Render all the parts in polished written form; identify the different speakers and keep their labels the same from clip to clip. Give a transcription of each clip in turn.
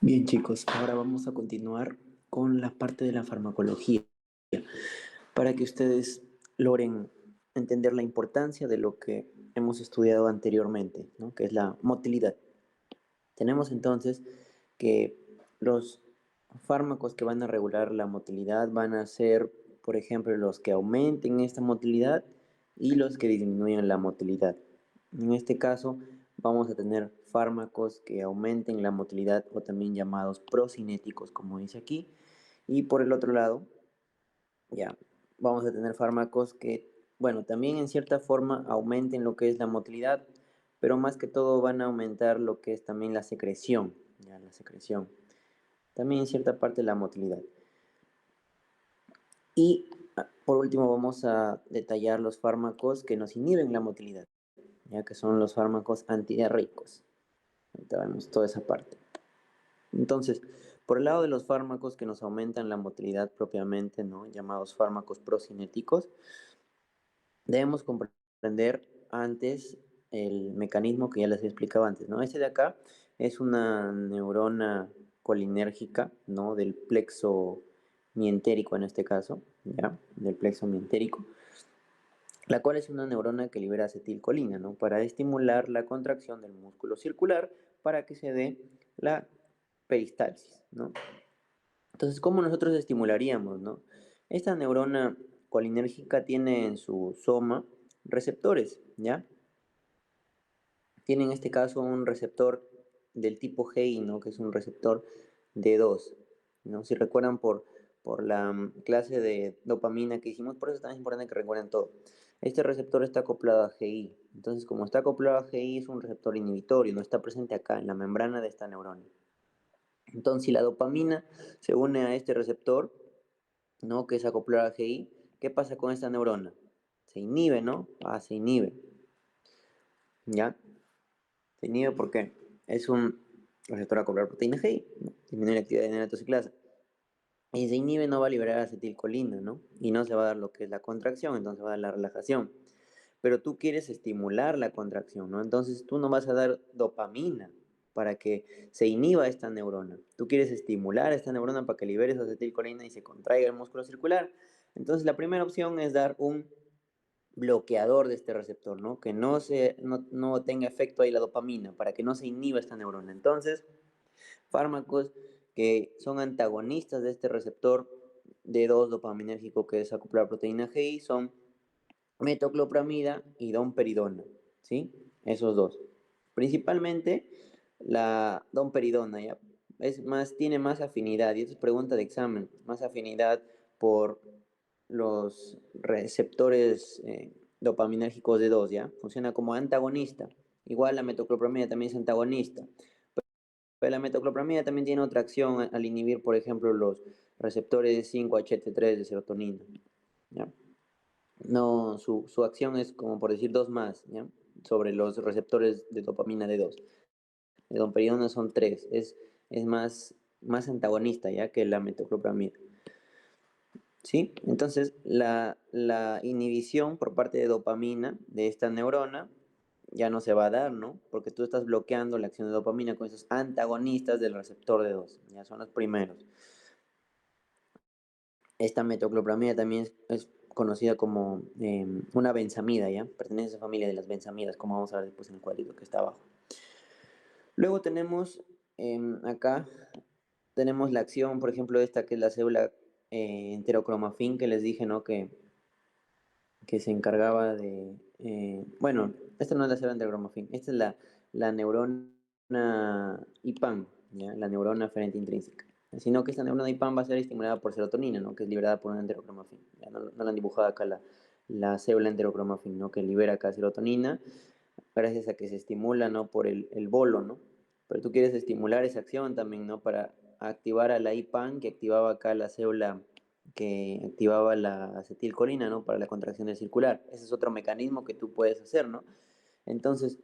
Speaker 1: Bien, chicos, ahora vamos a continuar con la parte de la farmacología para que ustedes logren entender la importancia de lo que hemos estudiado anteriormente, ¿no? Que es la motilidad. Tenemos entonces que los fármacos que van a regular la motilidad van a ser, por ejemplo, los que aumenten esta motilidad y los que disminuyen la motilidad. En este caso, vamos a tener fármacos que aumenten la motilidad o también llamados procinéticos, como dice aquí. Y por el otro lado, ya, vamos a tener fármacos que, bueno, también en cierta forma aumenten lo que es la motilidad, pero más que todo van a aumentar lo que es también la secreción, ya, la secreción. También en cierta parte la motilidad. Y por último vamos a detallar los fármacos que nos inhiben la motilidad, ya que son los fármacos antidiarreicos. Ahorita vemos toda esa parte. Entonces, por el lado de los fármacos que nos aumentan la motilidad propiamente, ¿no? Llamados fármacos procinéticos, debemos comprender antes el mecanismo que ya les he explicado antes, ¿no? Este de acá es una neurona colinérgica, ¿no? Del plexo mientérico en este caso, ¿ya? Del plexo mientérico, la cual es una neurona que libera acetilcolina, ¿no? Para estimular la contracción del músculo circular para que se dé la peristalsis, ¿no? Entonces, ¿cómo nosotros estimularíamos, no? Esta neurona colinérgica tiene en su soma receptores, ¿ya? Tiene en este caso un receptor del tipo GI, ¿no? Que es un receptor D2, ¿no? Si recuerdan por la clase de dopamina que hicimos, por eso es tan importante que recuerden todo. Este receptor está acoplado a GI. Entonces, como está acoplado a GI, es un receptor inhibitorio, no está presente acá, en la membrana de esta neurona. Entonces, si la dopamina se une a este receptor, ¿no? Que es acoplar a GI, ¿qué pasa con esta neurona? Se inhibe, ¿no? Se inhibe. ¿Ya? Se inhibe porque es un receptor acoplar proteína GI, ¿no? Disminuye la actividad de nenatociclasa. Y se inhibe, no va a liberar acetilcolina, ¿no? Y no se va a dar lo que es la contracción, entonces va a dar la relajación. Pero tú quieres estimular la contracción, ¿no? Entonces tú no vas a dar dopamina para que se inhiba esta neurona. Tú quieres estimular esta neurona para que libere esa acetilcolina y se contraiga el músculo circular. Entonces la primera opción es dar un bloqueador de este receptor, ¿no? Que no tenga efecto ahí la dopamina, para que no se inhiba esta neurona. Entonces, fármacos que son antagonistas de este receptor D2 dopaminérgico que es acoplar proteína GI son metoclopramida y domperidona, ¿sí? Esos dos. Principalmente la domperidona, ¿ya? Tiene más afinidad, y esto es pregunta de examen, más afinidad por los receptores dopaminérgicos de 2, ¿ya? Funciona como antagonista. Igual la metoclopramida también es antagonista. Pero la metoclopramida también tiene otra acción al inhibir, por ejemplo, los receptores 5-HT3 de serotonina, ¿ya? No, su acción es como por decir dos más, ¿ya? Sobre los receptores de dopamina D2. De domperidona son tres, es más antagonista, ¿ya? Que la metoclopramida. ¿Sí? Entonces, la inhibición por parte de dopamina de esta neurona ya no se va a dar, ¿no? Porque tú estás bloqueando la acción de dopamina con esos antagonistas del receptor D2, ya son los primeros. Esta metoclopramida también es conocida como una benzamida, ¿ya? Pertenece a esa familia de las benzamidas, como vamos a ver después en el cuadrito que está abajo. Luego tenemos acá, tenemos la acción, por ejemplo, esta que es la célula enterocromafin, que les dije, ¿no? Que se encargaba de... bueno, esta no es la célula enterocromafin, esta es la neurona IPAM, ¿ya? La neurona aferente intrínseca. Sino que esta neurona IPAM va a ser estimulada por serotonina, ¿no? Que es liberada por un enterocromafin. Ya no la han dibujado acá la célula enterocromafin, ¿no? Que libera acá serotonina gracias a que se estimula, ¿no? Por el bolo, ¿no? Pero tú quieres estimular esa acción también, ¿no? Para activar a la IPAM que activaba acá la célula que activaba la acetilcolina, ¿no? Para la contracción del circular. Ese es otro mecanismo que tú puedes hacer, ¿no? Entonces,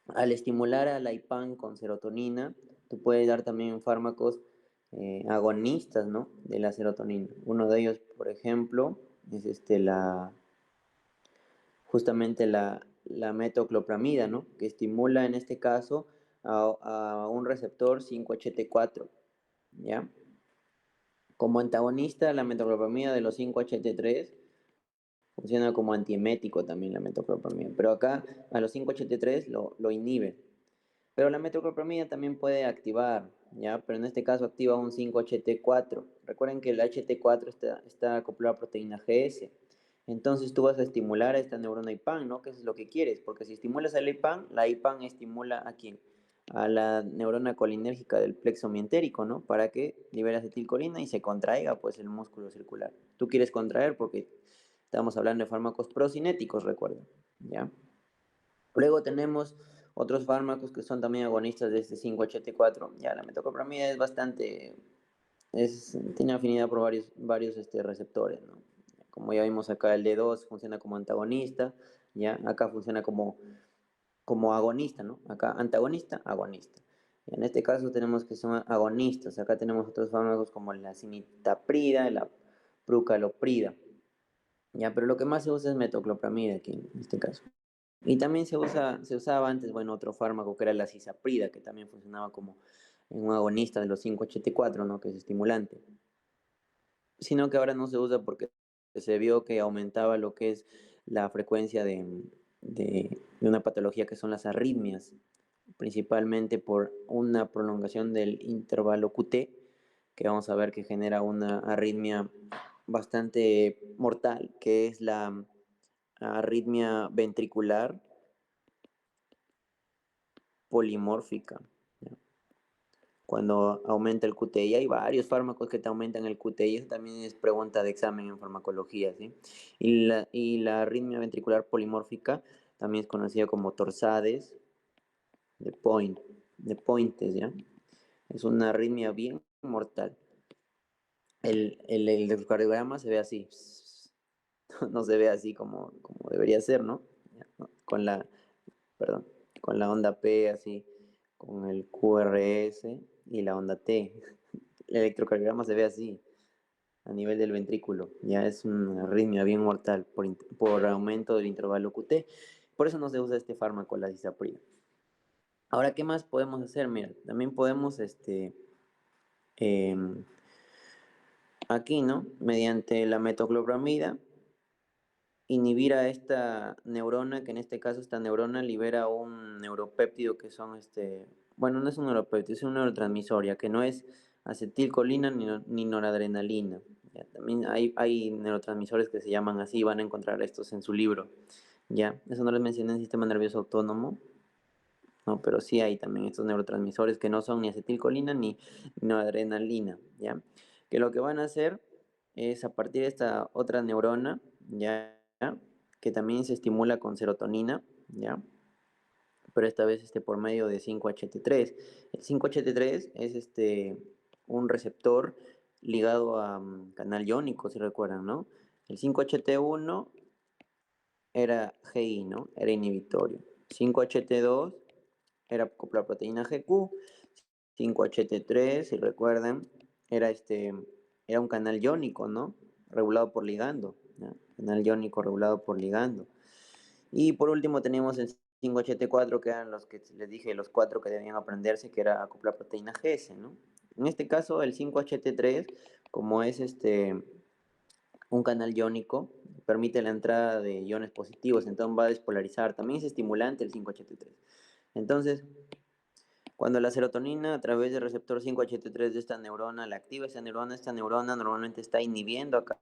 Speaker 1: al estimular a la IPAM con serotonina, tú puedes dar también fármacos agonistas, ¿no? De la serotonina. Uno de ellos, por ejemplo, es justamente la metoclopramida, ¿no? Que estimula en este caso a un receptor 5-HT4, ¿ya? Como antagonista, la metoclopramida de los 5-HT3 funciona como antiemético también la metoclopramida, pero acá a los 5-HT3 lo inhibe. Pero la metoclopramida también puede activar, ¿ya? Pero en este caso activa un 5-HT4. Recuerden que el HT4 está acoplado a proteína GS. Entonces tú vas a estimular a esta neurona IPAN, ¿no? Que es lo que quieres, porque si estimulas a la IPAN estimula a quién? A la neurona colinérgica del plexo mientérico, ¿no? Para que libere acetilcolina y se contraiga, pues, el músculo circular. Tú quieres contraer porque estamos hablando de fármacos procinéticos, recuerda, ¿ya? Luego tenemos otros fármacos que son también agonistas de este 5-HT4. Ya, la metoclopramida es bastante, tiene afinidad por varios receptores, ¿no? Como ya vimos acá, el D2 funciona como antagonista, ya, acá funciona como agonista, ¿no? Acá antagonista, agonista. Y en este caso tenemos que son agonistas. Acá tenemos otros fármacos como la cinitaprida, la prucaloprida. Ya, pero lo que más se usa es metoclopramida aquí en este caso. Y también se usaba antes, bueno, otro fármaco que era la cisaprida, que también funcionaba como un agonista de los 5-HT4, ¿no? Que es estimulante. Sino que ahora no se usa porque se vio que aumentaba lo que es la frecuencia de una patología que son las arritmias, principalmente por una prolongación del intervalo QT, que vamos a ver que genera una arritmia bastante mortal, que es la arritmia ventricular polimórfica, ¿ya? Cuando aumenta el QTI. Hay varios fármacos que te aumentan el QTI, eso también es pregunta de examen en farmacología, ¿sí? Y la arritmia ventricular polimórfica también es conocida como torsades de Pointes, ¿ya? Es una arritmia bien mortal. El electrocardiograma se ve así, no se ve así como debería ser, ¿no? Ya, ¿no? Perdón, con la onda P así, con el QRS y la onda T. El electrocardiograma se ve así, a nivel del ventrículo. Ya es una arritmia bien mortal por aumento del intervalo QT. Por eso no se usa este fármaco, la cisaprida. Ahora, ¿qué más podemos hacer? Mira, también podemos, em, aquí, ¿no? Mediante la metoclopramida, inhibir a esta neurona, que en este caso esta neurona libera un neuropéptido que son bueno, no es un neuropéptido, es un neurotransmisor, ya que no es acetilcolina ni noradrenalina. Ya, también hay neurotransmisores que se llaman así, van a encontrar estos en su libro. Ya, eso no les mencioné en sistema nervioso autónomo, no, pero sí hay también estos neurotransmisores que no son ni acetilcolina ni noradrenalina, ya, que lo que van a hacer es a partir de esta otra neurona, ya, que también se estimula con serotonina, ya, pero esta vez por medio de 5-HT3. El 5-HT3 es un receptor ligado a canal iónico, si recuerdan, ¿no? El 5-HT1 era GI, ¿no? Era inhibitorio. 5-HT2 era por la proteína GQ. 5-HT3, si recuerdan, era un canal iónico, ¿no? Regulado por ligando, ¿no? Canal iónico regulado por ligando. Y por último tenemos el 5-HT4, que eran los que les dije, los cuatro que debían aprenderse, que era acoplar proteína GS, ¿no? En este caso, el 5-HT3, como es un canal iónico, permite la entrada de iones positivos, entonces va a despolarizar. También es estimulante el 5-HT3. Entonces, cuando la serotonina a través del receptor 5-HT3 de esta neurona la activa esta neurona normalmente está inhibiendo acá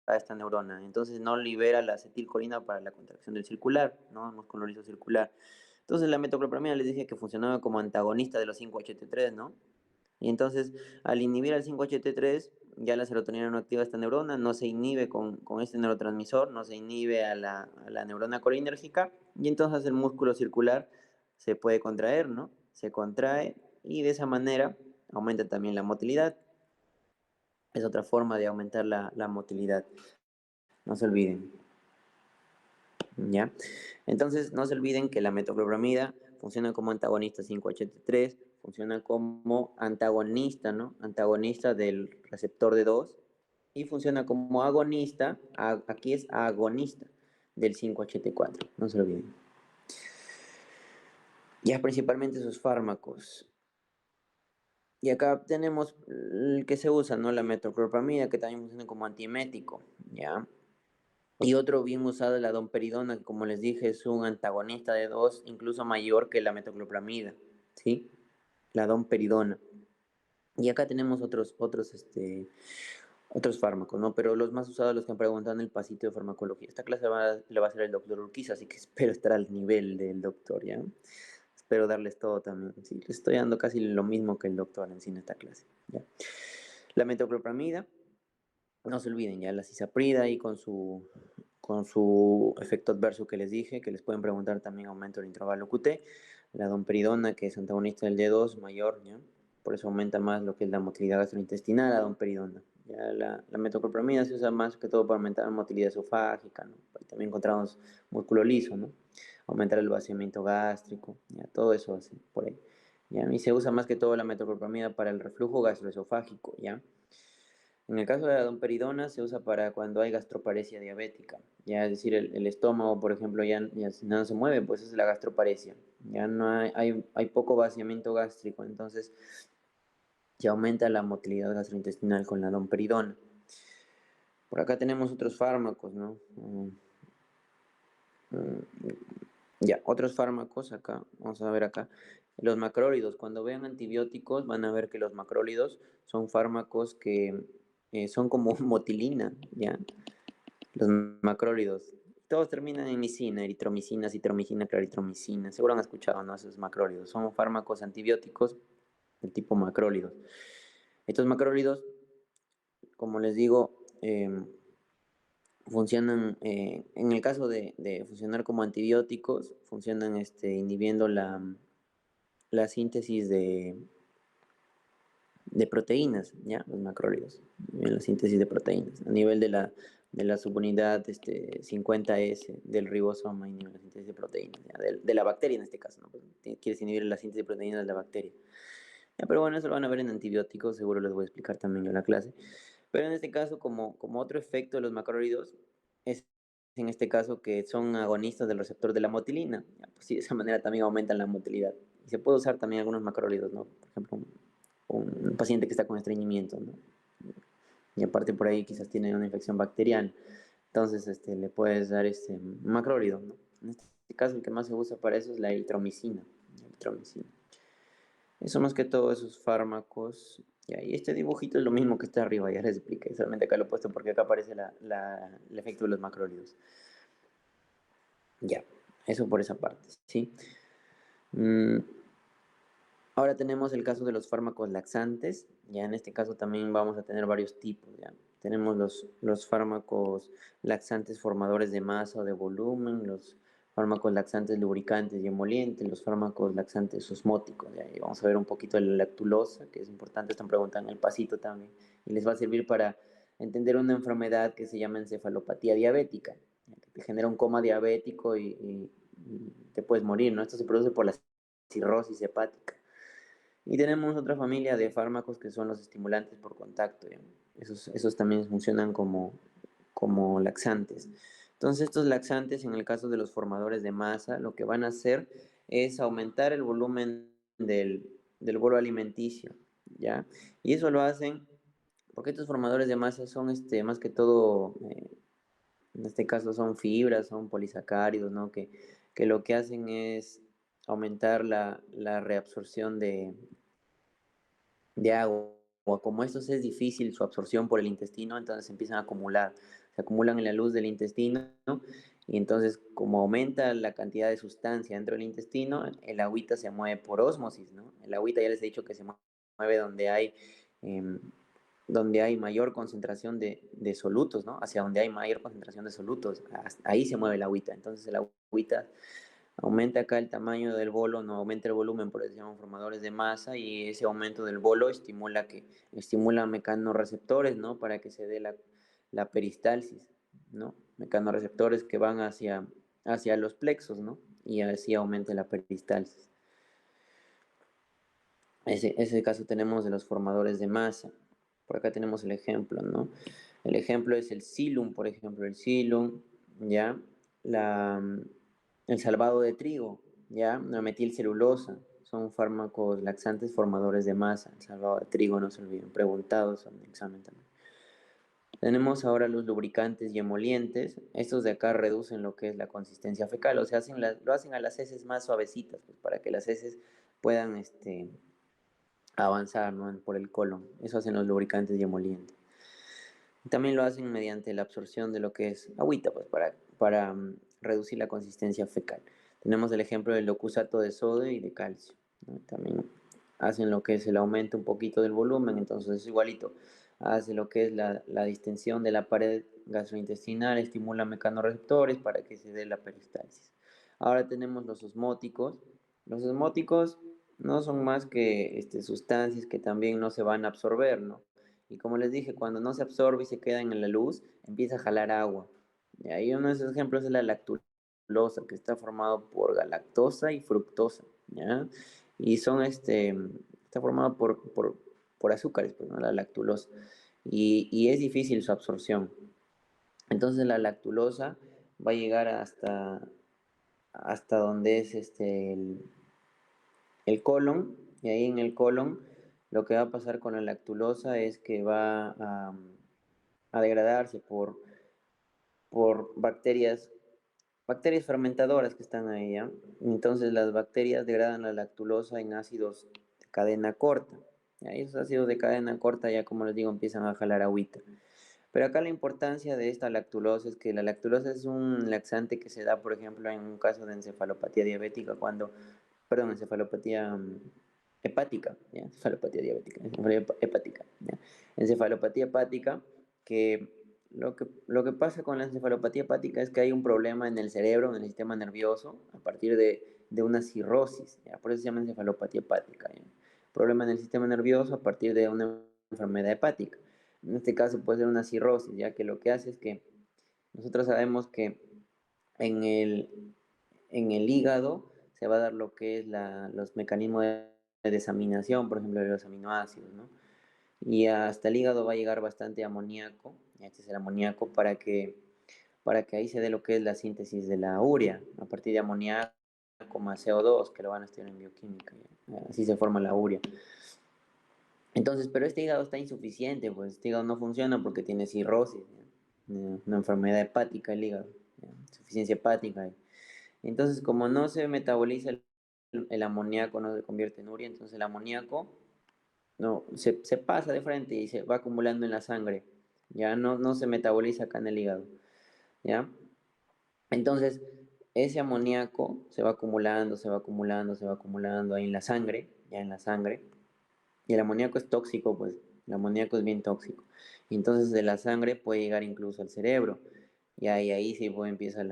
Speaker 1: a esta neurona, entonces no libera la acetilcolina para la contracción del circular, ¿no? El músculo liso circular. Entonces la metoclopramida les dije que funcionaba como antagonista de los 5-HT3, ¿no? Y entonces al inhibir al 5-HT3, ya la serotonina no activa esta neurona, no se inhibe con este neurotransmisor, no se inhibe a la neurona colinérgica, y entonces el músculo circular se puede contraer, ¿no? Se contrae y de esa manera aumenta también la motilidad. Es otra forma de aumentar la motilidad. No se olviden, ¿ya? Entonces, no se olviden que la metoclopramida funciona como antagonista 5-HT3, funciona como antagonista, ¿no? Antagonista del receptor D2 y funciona como agonista, aquí es agonista del 5-HT4, no se olviden. Ya principalmente sus fármacos. Y acá tenemos el que se usa, ¿no? La metoclopramida, que también funciona como antiemético, ¿ya? Y otro bien usado es la domperidona, que como les dije es un antagonista de dos, incluso mayor que la metoclopramida, ¿sí? La domperidona. Y acá tenemos otros fármacos, ¿no? Pero los más usados, los que han preguntado en el pasito de farmacología. Esta clase le va a hacer el doctor Urquiza, así que espero estar al nivel del doctor, ¿ya? Espero darles todo también. Sí, les estoy dando casi lo mismo que el doctor en sí en esta clase, ¿ya? La metoclopramida, no se olviden, ya la cisaprida y con su efecto adverso que les dije, que les pueden preguntar también aumento del intervalo QT, la domperidona, que es antagonista del D2 mayor, ¿ya? Por eso aumenta más lo que es la motilidad gastrointestinal, la domperidona. Ya la metoclopramida se usa más que todo para aumentar la motilidad esofágica, ¿no? También encontramos músculo liso, ¿no? Aumentar el vaciamiento gástrico, ya todo eso así, por ahí. ¿Ya? Y se usa más que todo la metoclopramida para el reflujo gastroesofágico, ¿ya? En el caso de la domperidona se usa para cuando hay gastroparesia diabética, ya es decir, el estómago, por ejemplo, ya no se mueve, pues es la gastroparesia, ya no hay poco vaciamiento gástrico, entonces se aumenta la motilidad gastrointestinal con la domperidona. Por acá tenemos otros fármacos, ¿no? Ya, otros fármacos acá, vamos a ver acá. Los macrólidos, cuando vean antibióticos van a ver que los macrólidos son fármacos que son como motilina, ¿ya? Los macrólidos. Todos terminan en micina, eritromicina, citromicina, claritromicina. Seguro han escuchado, ¿no? Esos macrólidos. Son fármacos antibióticos del tipo macrólidos. Estos macrólidos, como les digo, funcionan, en el caso de funcionar como antibióticos, funcionan inhibiendo la síntesis de proteínas, ¿ya? Los macrólidos, en la síntesis de proteínas, a nivel de la subunidad 50S del ribosoma, inhibe la síntesis de proteínas, ¿ya? De la bacteria en este caso, ¿no? Pues, quieres inhibir la síntesis de proteínas de la bacteria. Ya, pero bueno, eso lo van a ver en antibióticos, seguro les voy a explicar también yo en la clase. Pero en este caso, como otro efecto de los macrólidos, es en este caso que son agonistas del receptor de la motilina. Ya, pues sí, de esa manera también aumentan la motilidad. Y se puede usar también algunos macrólidos, ¿no? Por ejemplo, un paciente que está con estreñimiento, ¿no? Y aparte por ahí quizás tiene una infección bacteriana. Entonces, le puedes dar macrólido, ¿no? En este caso, el que más se usa para eso es la eritromicina. La eritromicina. Eso más que todo esos fármacos. Ya, y este dibujito es lo mismo que está arriba, ya les expliqué. Solamente acá lo he puesto porque acá aparece el efecto de los macrólidos. Ya, eso por esa parte, ¿sí? Mm, Ahora tenemos el caso de los fármacos laxantes. Ya en este caso también vamos a tener varios tipos. Ya tenemos los fármacos laxantes formadores de masa o de volumen, los fármacos laxantes lubricantes y emolientes, los fármacos laxantes osmóticos. ¿Ya? Y vamos a ver un poquito de la lactulosa, que es importante, están preguntando en el pasito también. Y les va a servir para entender una enfermedad que se llama encefalopatía diabética, ¿ya? Que te genera un coma diabético y te puedes morir, ¿no? Esto se produce por la cirrosis hepática. Y tenemos otra familia de fármacos que son los estimulantes por contacto, ¿ya? Esos también funcionan como laxantes. Entonces, estos laxantes, en el caso de los formadores de masa, lo que van a hacer es aumentar el volumen del bolo alimenticio, ¿ya? Y eso lo hacen porque estos formadores de masa son más que todo, en este caso son fibras, son polisacáridos, ¿no? Que lo que hacen es aumentar la reabsorción de agua. Como esto es difícil su absorción por el intestino, entonces se empiezan a acumular, se acumulan en la luz del intestino, ¿no? Y entonces como aumenta la cantidad de sustancia dentro del intestino, el agüita se mueve por ósmosis, ¿no? El agüita ya les he dicho que se mueve donde hay mayor concentración de solutos, ¿no? Hacia donde hay mayor concentración de solutos, ahí se mueve el agüita. Entonces el agüita aumenta acá el tamaño del bolo, no aumenta el volumen, por eso se llaman formadores de masa, y ese aumento del bolo estimula mecanorreceptores, ¿no? Para que se dé la peristalsis, ¿no? Mecanorreceptores que van hacia los plexos, ¿no? Y así aumenta la peristalsis. Ese caso tenemos de los formadores de masa. Por acá tenemos el ejemplo, ¿no? El ejemplo es el silum, por ejemplo, el silum, ¿ya? El salvado de trigo. ¿ya? La metilcelulosa, son fármacos laxantes formadores de masa. El salvado de trigo, no se olviden, preguntados en el examen también. Tenemos ahora los lubricantes y emolientes. Estos de acá reducen lo que es la consistencia fecal, o sea, lo hacen a las heces más suavecitas, pues, para que las heces puedan avanzar, ¿no? Por el colon. Eso hacen los lubricantes y emolientes. También lo hacen mediante la absorción de lo que es agüita, pues para reducir la consistencia fecal. Tenemos el ejemplo del locusato de sodio y de calcio, ¿no? También hacen lo que es el aumento un poquito del volumen, entonces es igualito. Hace lo que es la distensión de la pared gastrointestinal, estimula mecanorreceptores para que se dé la peristalsis. Ahora tenemos los osmóticos. Los osmóticos no son más que sustancias que también no se van a absorber, ¿no? Y como les dije, cuando no se absorbe y se queda en la luz, empieza a jalar agua. Y ahí uno de esos ejemplos es la lactulosa, que está formado por galactosa y fructosa, ¿ya? Y está formado por azúcares, pues, ¿no? La lactulosa. Y es difícil su absorción. Entonces la lactulosa va a llegar hasta donde es el colon, y ahí en el colon lo que va a pasar con la lactulosa es que va a degradarse por bacterias fermentadoras que están ahí, ¿ya? Entonces las bacterias degradan la lactulosa en ácidos de cadena corta. ¿Ya? Y esos ácidos de cadena corta ya, como les digo, empiezan a jalar agüita. Pero acá la importancia de esta lactulosa es que la lactulosa es un laxante que se da, por ejemplo, en un caso de encefalopatía diabética, perdón, encefalopatía hepática, ¿ya? Encefalopatía diabética, encefalopatía hepática, ¿ya? Encefalopatía hepática, que lo que pasa con la encefalopatía hepática es que hay un problema en el cerebro, en el sistema nervioso, a partir de una cirrosis, ¿ya? Por eso se llama encefalopatía hepática, ¿ya? Problema en el sistema nervioso a partir de una enfermedad hepática. En este caso puede ser una cirrosis, ya que lo que hace es que nosotros sabemos que en el hígado se va a dar lo que es los mecanismos de desaminación, por ejemplo, de los aminoácidos, ¿no? Y hasta el hígado va a llegar bastante amoníaco, este es el amoníaco, para que ahí se dé lo que es la síntesis de la urea, a partir de amoníaco más CO2, que lo van a estudiar en bioquímica, ¿ya? Así se forma la urea. Entonces, pero este hígado está insuficiente, pues este hígado no funciona porque tiene cirrosis, ¿ya? Una enfermedad hepática el hígado, ¿ya? Insuficiencia hepática. Entonces, como no se metaboliza el amoníaco, no se convierte en urea, entonces el amoníaco no, se pasa de frente y se va acumulando en la sangre, ya no se metaboliza acá en el hígado, ¿ya? Entonces, ese amoníaco se va acumulando, se va acumulando, se va acumulando ahí en la sangre, ya en la sangre, y el amoníaco es tóxico, pues, el amoníaco es bien tóxico, y entonces de la sangre puede llegar incluso al cerebro, y ahí sí pues, empieza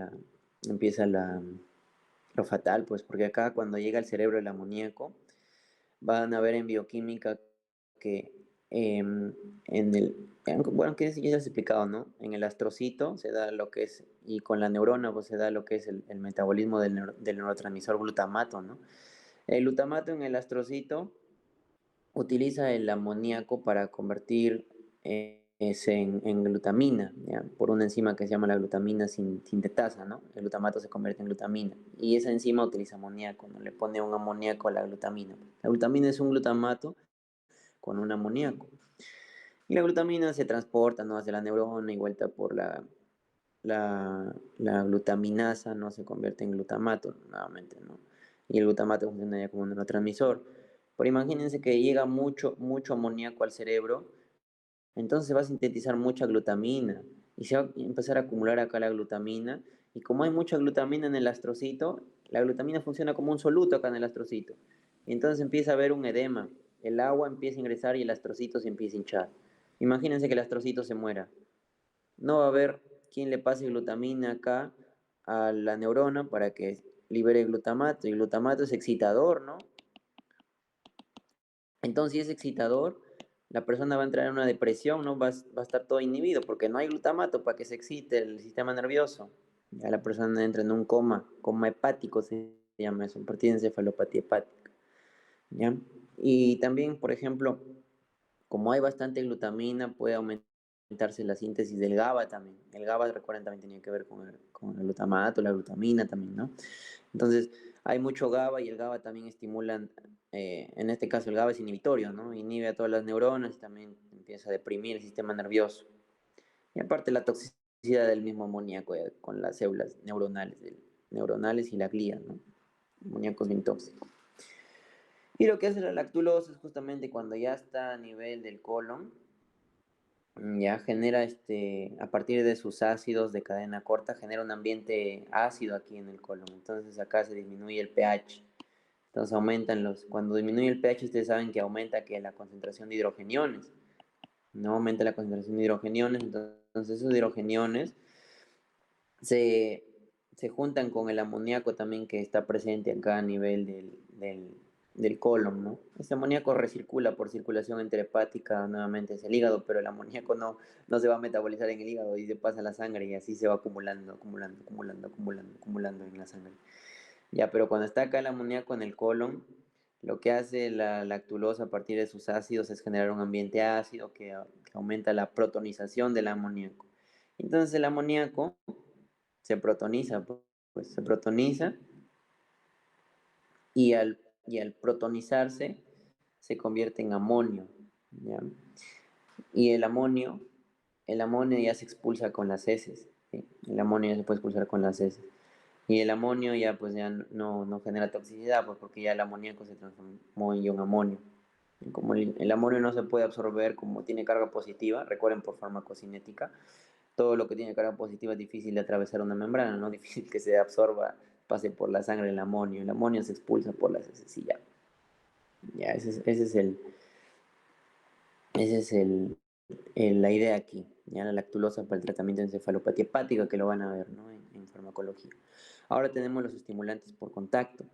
Speaker 1: lo fatal, pues, porque acá cuando llega al cerebro el amoníaco, van a ver en bioquímica que bueno, que ya se ha explicado, ¿no? En el astrocito se da lo que es, y con la neurona, pues se da lo que es el metabolismo del neurotransmisor glutamato, ¿no? El glutamato en el astrocito utiliza el amoníaco para convertir ese en glutamina, ¿ya? Por una enzima que se llama la glutamina sintetasa, ¿no? El glutamato se convierte en glutamina y esa enzima utiliza amoníaco, ¿no? Le pone un amoníaco a la glutamina. La glutamina es un glutamato con un amoníaco. Y la glutamina se transporta, ¿no? Hacia la neurona y vuelta por la glutaminasa, ¿no? Se convierte en glutamato nuevamente, ¿no? Y el glutamato funciona ya como un neurotransmisor. Pero imagínense que llega mucho, mucho amoníaco al cerebro, entonces se va a sintetizar mucha glutamina y se va a empezar a acumular acá la glutamina. Y como hay mucha glutamina en el astrocito, la glutamina funciona como un soluto acá en el astrocito. Y entonces empieza a haber un edema. El agua empieza a ingresar y el astrocito se empieza a hinchar. Imagínense que el astrocito se muera. No va a haber quien le pase glutamina acá a la neurona para que libere glutamato. Y el glutamato es excitador, ¿no? Entonces, si es excitador, la persona va a entrar en una depresión, ¿no? Va a estar todo inhibido porque no hay glutamato para que se excite el sistema nervioso. Ya la persona entra en un coma hepático se llama eso, partida de encefalopatía hepática, ¿ya? Y también, por ejemplo, como hay bastante glutamina, puede aumentarse la síntesis del GABA también. El GABA, recuerden, también tenía que ver con el glutamato, la glutamina también, ¿no? Entonces, hay mucho GABA y el GABA también estimula, en este caso el GABA es inhibitorio, ¿no? Inhibe a todas las neuronas y también empieza a deprimir el sistema nervioso. Y aparte la toxicidad del mismo amoníaco con las células neuronales y la glía, ¿no? El amoníaco es bien tóxico. Y lo que hace la lactulosa es justamente cuando ya está a nivel del colon, ya genera a partir de sus ácidos de cadena corta, genera un ambiente ácido aquí en el colon. Entonces acá se disminuye el pH. Entonces cuando disminuye el pH, ustedes saben que aumenta que la concentración de hidrogeniones. No aumenta la concentración de hidrogeniones, entonces esos hidrogeniones se, se juntan con el amoníaco también que está presente acá a nivel del colon, ¿no? Este amoníaco recircula por circulación enterhepática nuevamente hacia el hígado, pero el amoníaco no se va a metabolizar en el hígado y se pasa a la sangre y así se va acumulando en la sangre. Ya, pero cuando está acá el amoníaco en el colon, lo que hace la lactulosa a partir de sus ácidos es generar un ambiente ácido que aumenta la protonización del amoníaco. Entonces el amoníaco se protoniza, pues se protoniza y al protonizarse se convierte en amonio, ¿ya? Y el amonio ya se expulsa con las heces, ¿sí? El amonio ya se puede expulsar con las heces. Y el amonio ya pues ya no genera toxicidad, pues porque ya el amoníaco se transformó en ion amonio. Y como el amonio no se puede absorber como tiene carga positiva, recuerden por farmacocinética, todo lo que tiene carga positiva es difícil de atravesar una membrana, ¿no? Difícil que se absorba, pase por la sangre el amonio se expulsa por las heces y ya. Ya, ese es la idea aquí, ya la lactulosa para el tratamiento de encefalopatía hepática que lo van a ver, ¿no? En farmacología. Ahora tenemos los estimulantes por contacto.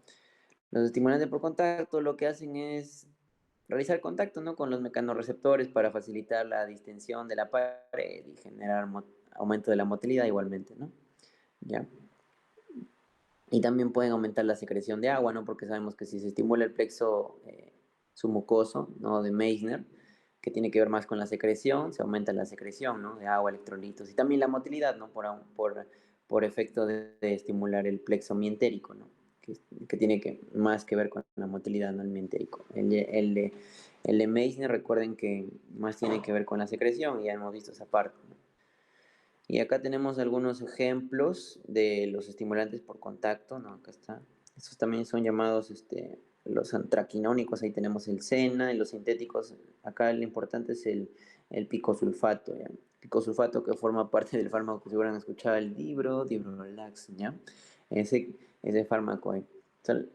Speaker 1: Los estimulantes por contacto lo que hacen es realizar contacto, ¿no? Con los mecanorreceptores para facilitar la distensión de la pared y generar aumento de la motilidad igualmente, ¿no? ¿Ya? Y también pueden aumentar la secreción de agua, ¿no? Porque sabemos que si se estimula el plexo submucoso, ¿no? De Meissner, que tiene que ver más con la secreción, se aumenta la secreción, ¿no? De agua, electrolitos y también la motilidad, ¿no? Por efecto de estimular el plexo mientérico, ¿no? Que tiene más que ver con la motilidad, ¿no? El mientérico. El de Meissner, recuerden que más tiene que ver con la secreción, y ya hemos visto esa parte, ¿no? Y acá tenemos algunos ejemplos de los estimulantes por contacto, ¿no? Acá está. Estos también son llamados los antraquinónicos, ahí tenemos el SENA, y los sintéticos, acá lo importante es el picosulfato, ¿ya? Picosulfato que forma parte del fármaco que seguro han escuchado, el Dibrolax, ¿ya? Ese fármaco ahí.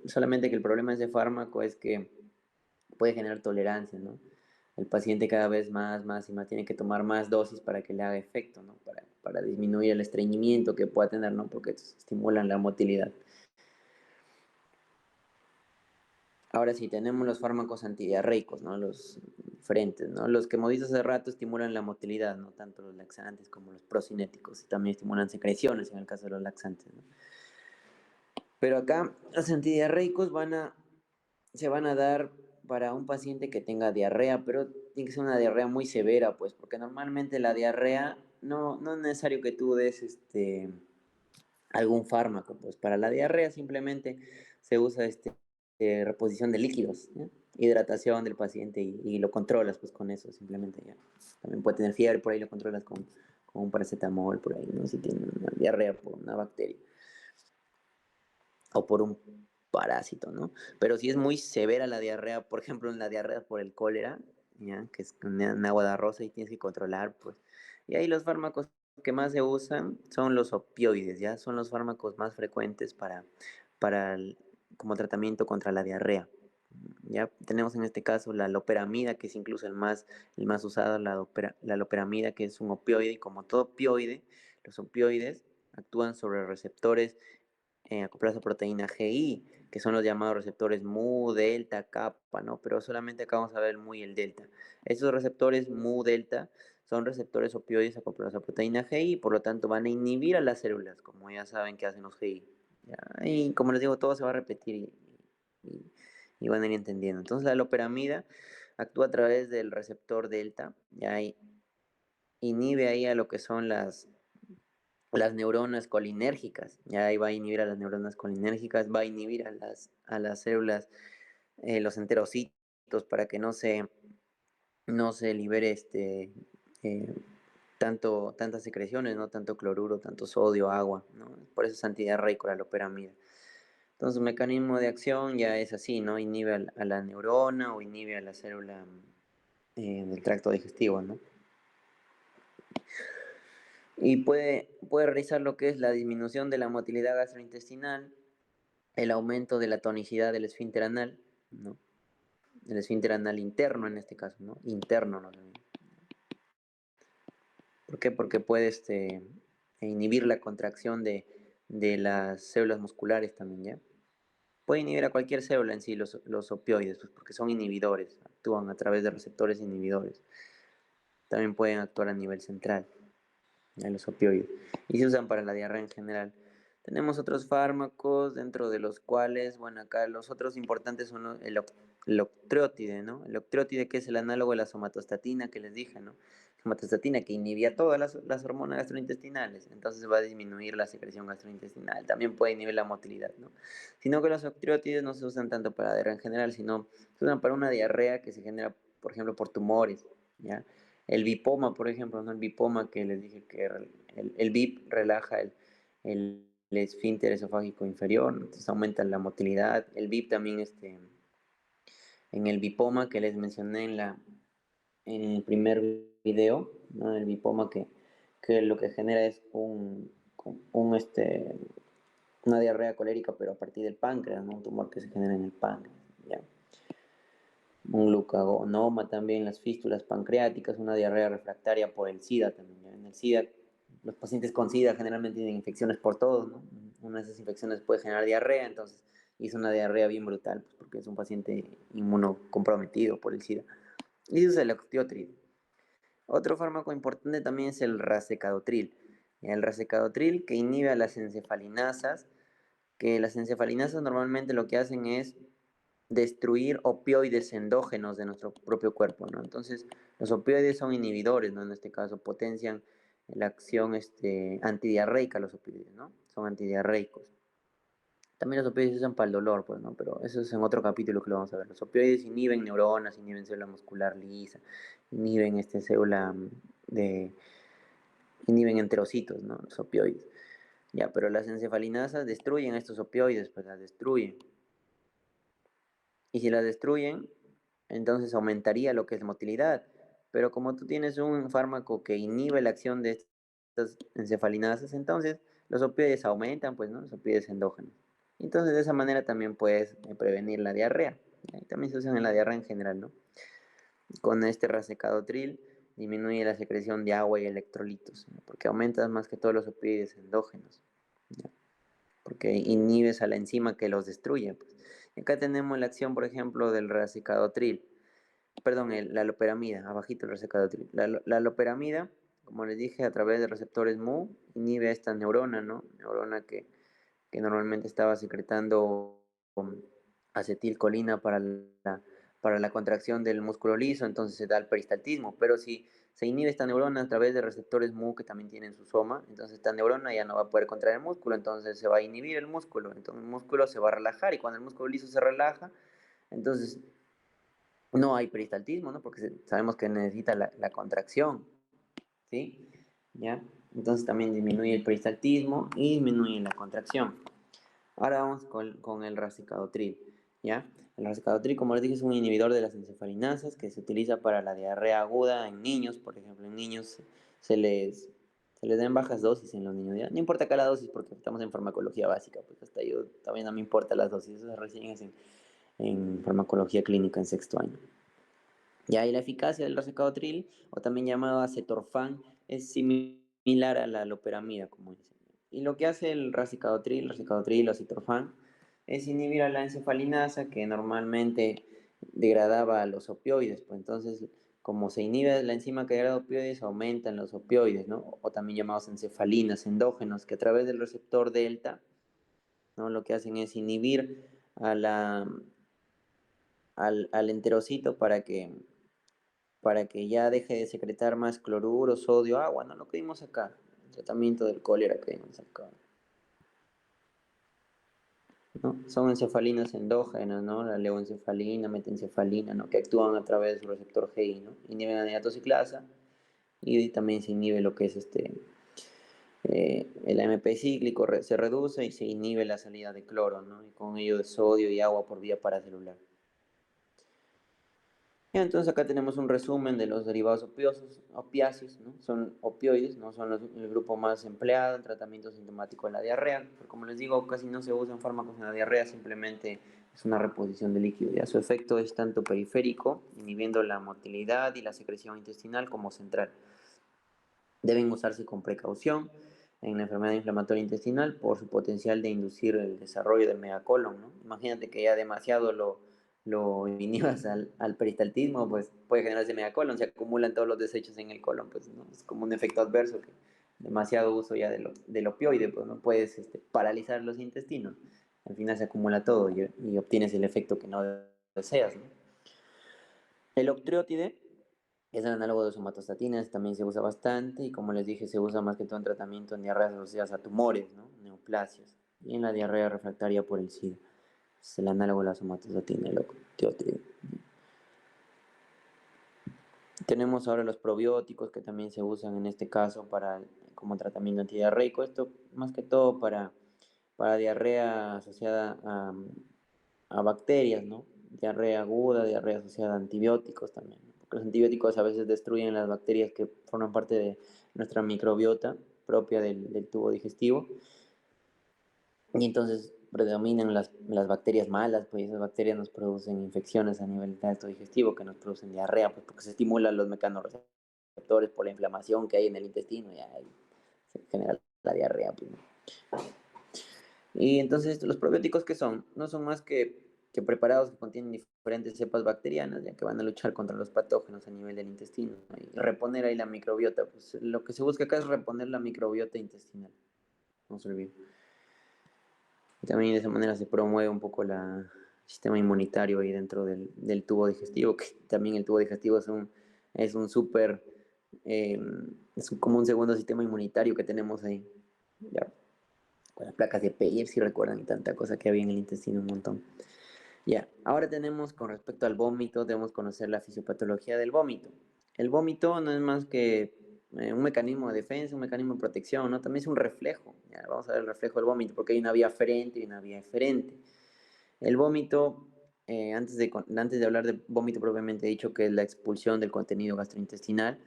Speaker 1: Solamente que el problema de ese fármaco es que puede generar tolerancia, ¿no? El paciente cada vez más y más tiene que tomar más dosis para que le haga efecto, ¿no? Para disminuir el estreñimiento que pueda tener, ¿no? Porque estimulan la motilidad. Ahora sí, tenemos los fármacos antidiarreicos, ¿no? Los diferentes, ¿no? Los que hemos visto hace rato estimulan la motilidad, ¿no? Tanto los laxantes como los procinéticos, y también estimulan secreciones en el caso de los laxantes, ¿no? Pero acá los antidiarreicos se van a dar para un paciente que tenga diarrea, pero tiene que ser una diarrea muy severa, pues, porque normalmente la diarrea no es necesario que tú des algún fármaco, pues para la diarrea simplemente se usa reposición de líquidos, ¿ya? Hidratación del paciente y lo controlas pues con eso simplemente ya. También puede tener fiebre, por ahí lo controlas con un paracetamol por ahí, ¿no? Si tiene una diarrea por una bacteria o por un parásito, ¿no? Pero si es muy severa la diarrea, por ejemplo, la diarrea por el cólera, ¿ya? Que es en agua de arroz y tienes que controlar, pues. Y ahí los fármacos que más se usan son los opioides, ¿ya? Son los fármacos más frecuentes para como tratamiento contra la diarrea. Ya tenemos en este caso la loperamida, que es incluso el más usado, la loperamida, que es un opioide, y como todo opioide, los opioides actúan sobre receptores acoplados a proteína GI, que son los llamados receptores mu, delta, kappa, ¿no? Pero solamente acá vamos a ver el mu y el delta. Esos receptores mu, delta, son receptores opioides acoplados a proteína GI, por lo tanto van a inhibir a las células, como ya saben que hacen los GI. ¿Ya? Y como les digo, todo se va a repetir y, y van a ir entendiendo. Entonces la loperamida actúa a través del receptor delta, ya inhibe ahí a lo que son las neuronas colinérgicas, ya ahí va a inhibir a las neuronas colinérgicas, va a inhibir a las células, los enterocitos, para que no se libere eh, tantas secreciones, ¿no? Tanto cloruro, tanto sodio, agua, ¿no? Por eso es antidiarreico la loperamida. Entonces, su mecanismo de acción ya es así, ¿no? Inhibe a la neurona o inhibe a la célula del tracto digestivo, ¿no? Y puede realizar lo que es la disminución de la motilidad gastrointestinal, el aumento de la tonicidad del esfínter anal, ¿no? El esfínter anal interno en este caso, ¿no? Interno, ¿no? ¿Por qué? Porque puede inhibir la contracción de las células musculares también, ¿ya? Puede inhibir a cualquier célula en sí los opioides, pues porque son inhibidores, actúan a través de receptores inhibidores. También pueden actuar a nivel central, ¿ya? Los opioides. Y se usan para la diarrea en general. Tenemos otros fármacos dentro de los cuales, bueno, acá los otros importantes son el octreotide, ¿no? El octreotide que es el análogo de la somatostatina que les dije, ¿no? Somatostatina que inhibía todas las hormonas gastrointestinales, entonces va a disminuir la secreción gastrointestinal, también puede inhibir la motilidad, ¿no? Sino que los octreótides no se usan tanto para la diarrea en general, sino se usan para una diarrea que se genera, por ejemplo, por tumores, ¿ya? El bipoma, por ejemplo, ¿no? El bipoma que les dije que el BIP relaja el esfínter esofágico inferior, entonces aumenta la motilidad. El BIP también, en el bipoma que les mencioné en el primer video, ¿no? El bipoma que lo que genera es un, una diarrea colérica, pero a partir del páncreas, ¿no? Un tumor que se genera en el páncreas, ¿ya? Un glucagonoma también, las fístulas pancreáticas, una diarrea refractaria por el SIDA también, ¿ya? En el SIDA, los pacientes con SIDA generalmente tienen infecciones por todos, ¿no? Una de esas infecciones puede generar diarrea, entonces, y es una diarrea bien brutal, pues, porque es un paciente inmunocomprometido por el SIDA. Y eso es el octiotril. Otro fármaco importante también es el racecadotril. El racecadotril que inhibe a las encefalinasas, que las encefalinasas normalmente lo que hacen es destruir opioides endógenos de nuestro propio cuerpo, ¿no? Entonces, los opioides son inhibidores, ¿no? En este caso, potencian la acción antidiarreica, los opioides, ¿no? Son antidiarreicos. También los opioides se usan para el dolor, pues, ¿no? Pero eso es en otro capítulo que lo vamos a ver. Los opioides inhiben neuronas, inhiben célula muscular lisa, inhiben célula de... inhiben enterocitos, ¿no? Los opioides. Ya, pero las encefalinasas destruyen estos opioides, pues las destruyen. Y si las destruyen, entonces aumentaría lo que es motilidad. Pero como tú tienes un fármaco que inhibe la acción de estas encefalinasas, entonces los opioides aumentan, pues, ¿no? Los opioides endógenos. Entonces de esa manera también puedes prevenir la diarrea. Y también se usan en la diarrea en general, ¿no? Con este racecadotril disminuye la secreción de agua y electrolitos, ¿no? Porque aumentas más que todos los opioides endógenos, ¿no? Porque inhibes a la enzima que los destruye, pues. Acá tenemos la acción, por ejemplo, del racecadotril, perdón, la loperamida, abajito el racecadotril. La loperamida, como les dije, a través de receptores Mu, inhibe a esta neurona, ¿no? Neurona que normalmente estaba secretando acetilcolina para la contracción del músculo liso, entonces se da el peristaltismo. Pero si se inhibe esta neurona a través de receptores Mu que también tienen su soma, entonces esta neurona ya no va a poder contraer el músculo, entonces se va a inhibir el músculo, entonces el músculo se va a relajar y cuando el músculo liso se relaja, entonces no hay peristaltismo, ¿no? Porque sabemos que necesita la contracción, ¿sí? ¿Ya? Entonces también disminuye el peristaltismo y disminuye la contracción. Ahora vamos con el racecadotril, ¿ya? El racecadotril, como les dije, es un inhibidor de las encefalinasas que se utiliza para la diarrea aguda en niños, por ejemplo, en niños se les, se les dan bajas dosis en los niños, ¿ya? No importa acá la dosis porque estamos en farmacología básica, pues hasta yo todavía no me importa las dosis, eso recién es en farmacología clínica en sexto año. Ya, y la eficacia del racecadotril, o también llamado acetorfán, es similar a la loperamida, como dicen. Y lo que hace el racecadotril o acetorfán, es inhibir a la encefalinasa que normalmente degradaba a los opioides. Pues entonces, como se inhibe la enzima que degrada opioides, aumentan los opioides, ¿no? O también llamados encefalinas endógenos, que a través del receptor delta, ¿no? Lo que hacen es inhibir a al enterocito para que ya deje de secretar más cloruro, sodio, agua, ¿no? Lo que vimos acá. tratamiento del cólera que hemos sacado, ¿no? Son encefalinas endógenas, ¿no? La levoencefalina, metencefalina, ¿no? Que actúan a través de su receptor GI, ¿no? Inhiben la diatociclasa y también se inhibe lo que es el AMP cíclico se reduce y se inhibe la salida de cloro, ¿no? Y con ello de sodio y agua por vía paracelular. Entonces acá tenemos un resumen de los derivados opiáceos, ¿no? Son opioides, ¿no? Son el grupo más empleado en tratamiento sintomático de la diarrea. Pero como les digo, casi no se usan fármacos en la diarrea, simplemente es una reposición de líquido. ¿Ya? Su efecto es tanto periférico, inhibiendo la motilidad y la secreción intestinal, como central. Deben usarse con precaución en la enfermedad inflamatoria intestinal por su potencial de inducir el desarrollo del megacolon, ¿no? Imagínate que ya demasiado lo inhibas al peristaltismo, pues puede generarse megacolon, se acumulan todos los desechos en el colon, pues ¿no? Es como un efecto adverso que demasiado uso ya del opioide, pues no puedes paralizar los intestinos, al final se acumula todo y obtienes el efecto que no deseas, ¿no? El octreotide es el análogo de somatostatinas, también se usa bastante y como les dije, se usa más que todo en tratamiento en diarreas asociadas a tumores, ¿no? Neoplasias y en la diarrea refractaria por el SIDA. Es el análogo de la somatostatina, el octreotide. Tenemos ahora los probióticos que también se usan en este caso como tratamiento antidiarreico. Esto más que todo para diarrea asociada a bacterias, ¿no? Diarrea aguda, diarrea asociada a antibióticos también, ¿no? Porque los antibióticos a veces destruyen las bacterias que forman parte de nuestra microbiota propia del tubo digestivo y entonces predominan las bacterias malas, pues esas bacterias nos producen infecciones a nivel del tracto digestivo que nos producen diarrea, pues porque se estimulan los mecanorreceptores por la inflamación que hay en el intestino y ahí se genera la diarrea, pues, ¿no? Y entonces los probióticos que son, no son más que preparados que contienen diferentes cepas bacterianas, ya que van a luchar contra los patógenos a nivel del intestino, ¿no? Y reponer ahí la microbiota, pues lo que se busca acá es reponer la microbiota intestinal, no se olvide. Y también de esa manera se promueve un poco el sistema inmunitario ahí dentro del tubo digestivo, que también el tubo digestivo es un súper, eh, es como un segundo sistema inmunitario que tenemos ahí, ya, con las placas de Peyer, si recuerdan, y tanta cosa que había en el intestino, un montón. Ya, ahora tenemos con respecto al vómito, debemos conocer la fisiopatología del vómito. El vómito no es más que un mecanismo de defensa, un mecanismo de protección, ¿no? También es un reflejo. Ya, vamos a ver el reflejo del vómito, porque hay una vía aferente y una vía eferente. El vómito, antes de hablar de vómito propiamente dicho, que es la expulsión del contenido gastrointestinal,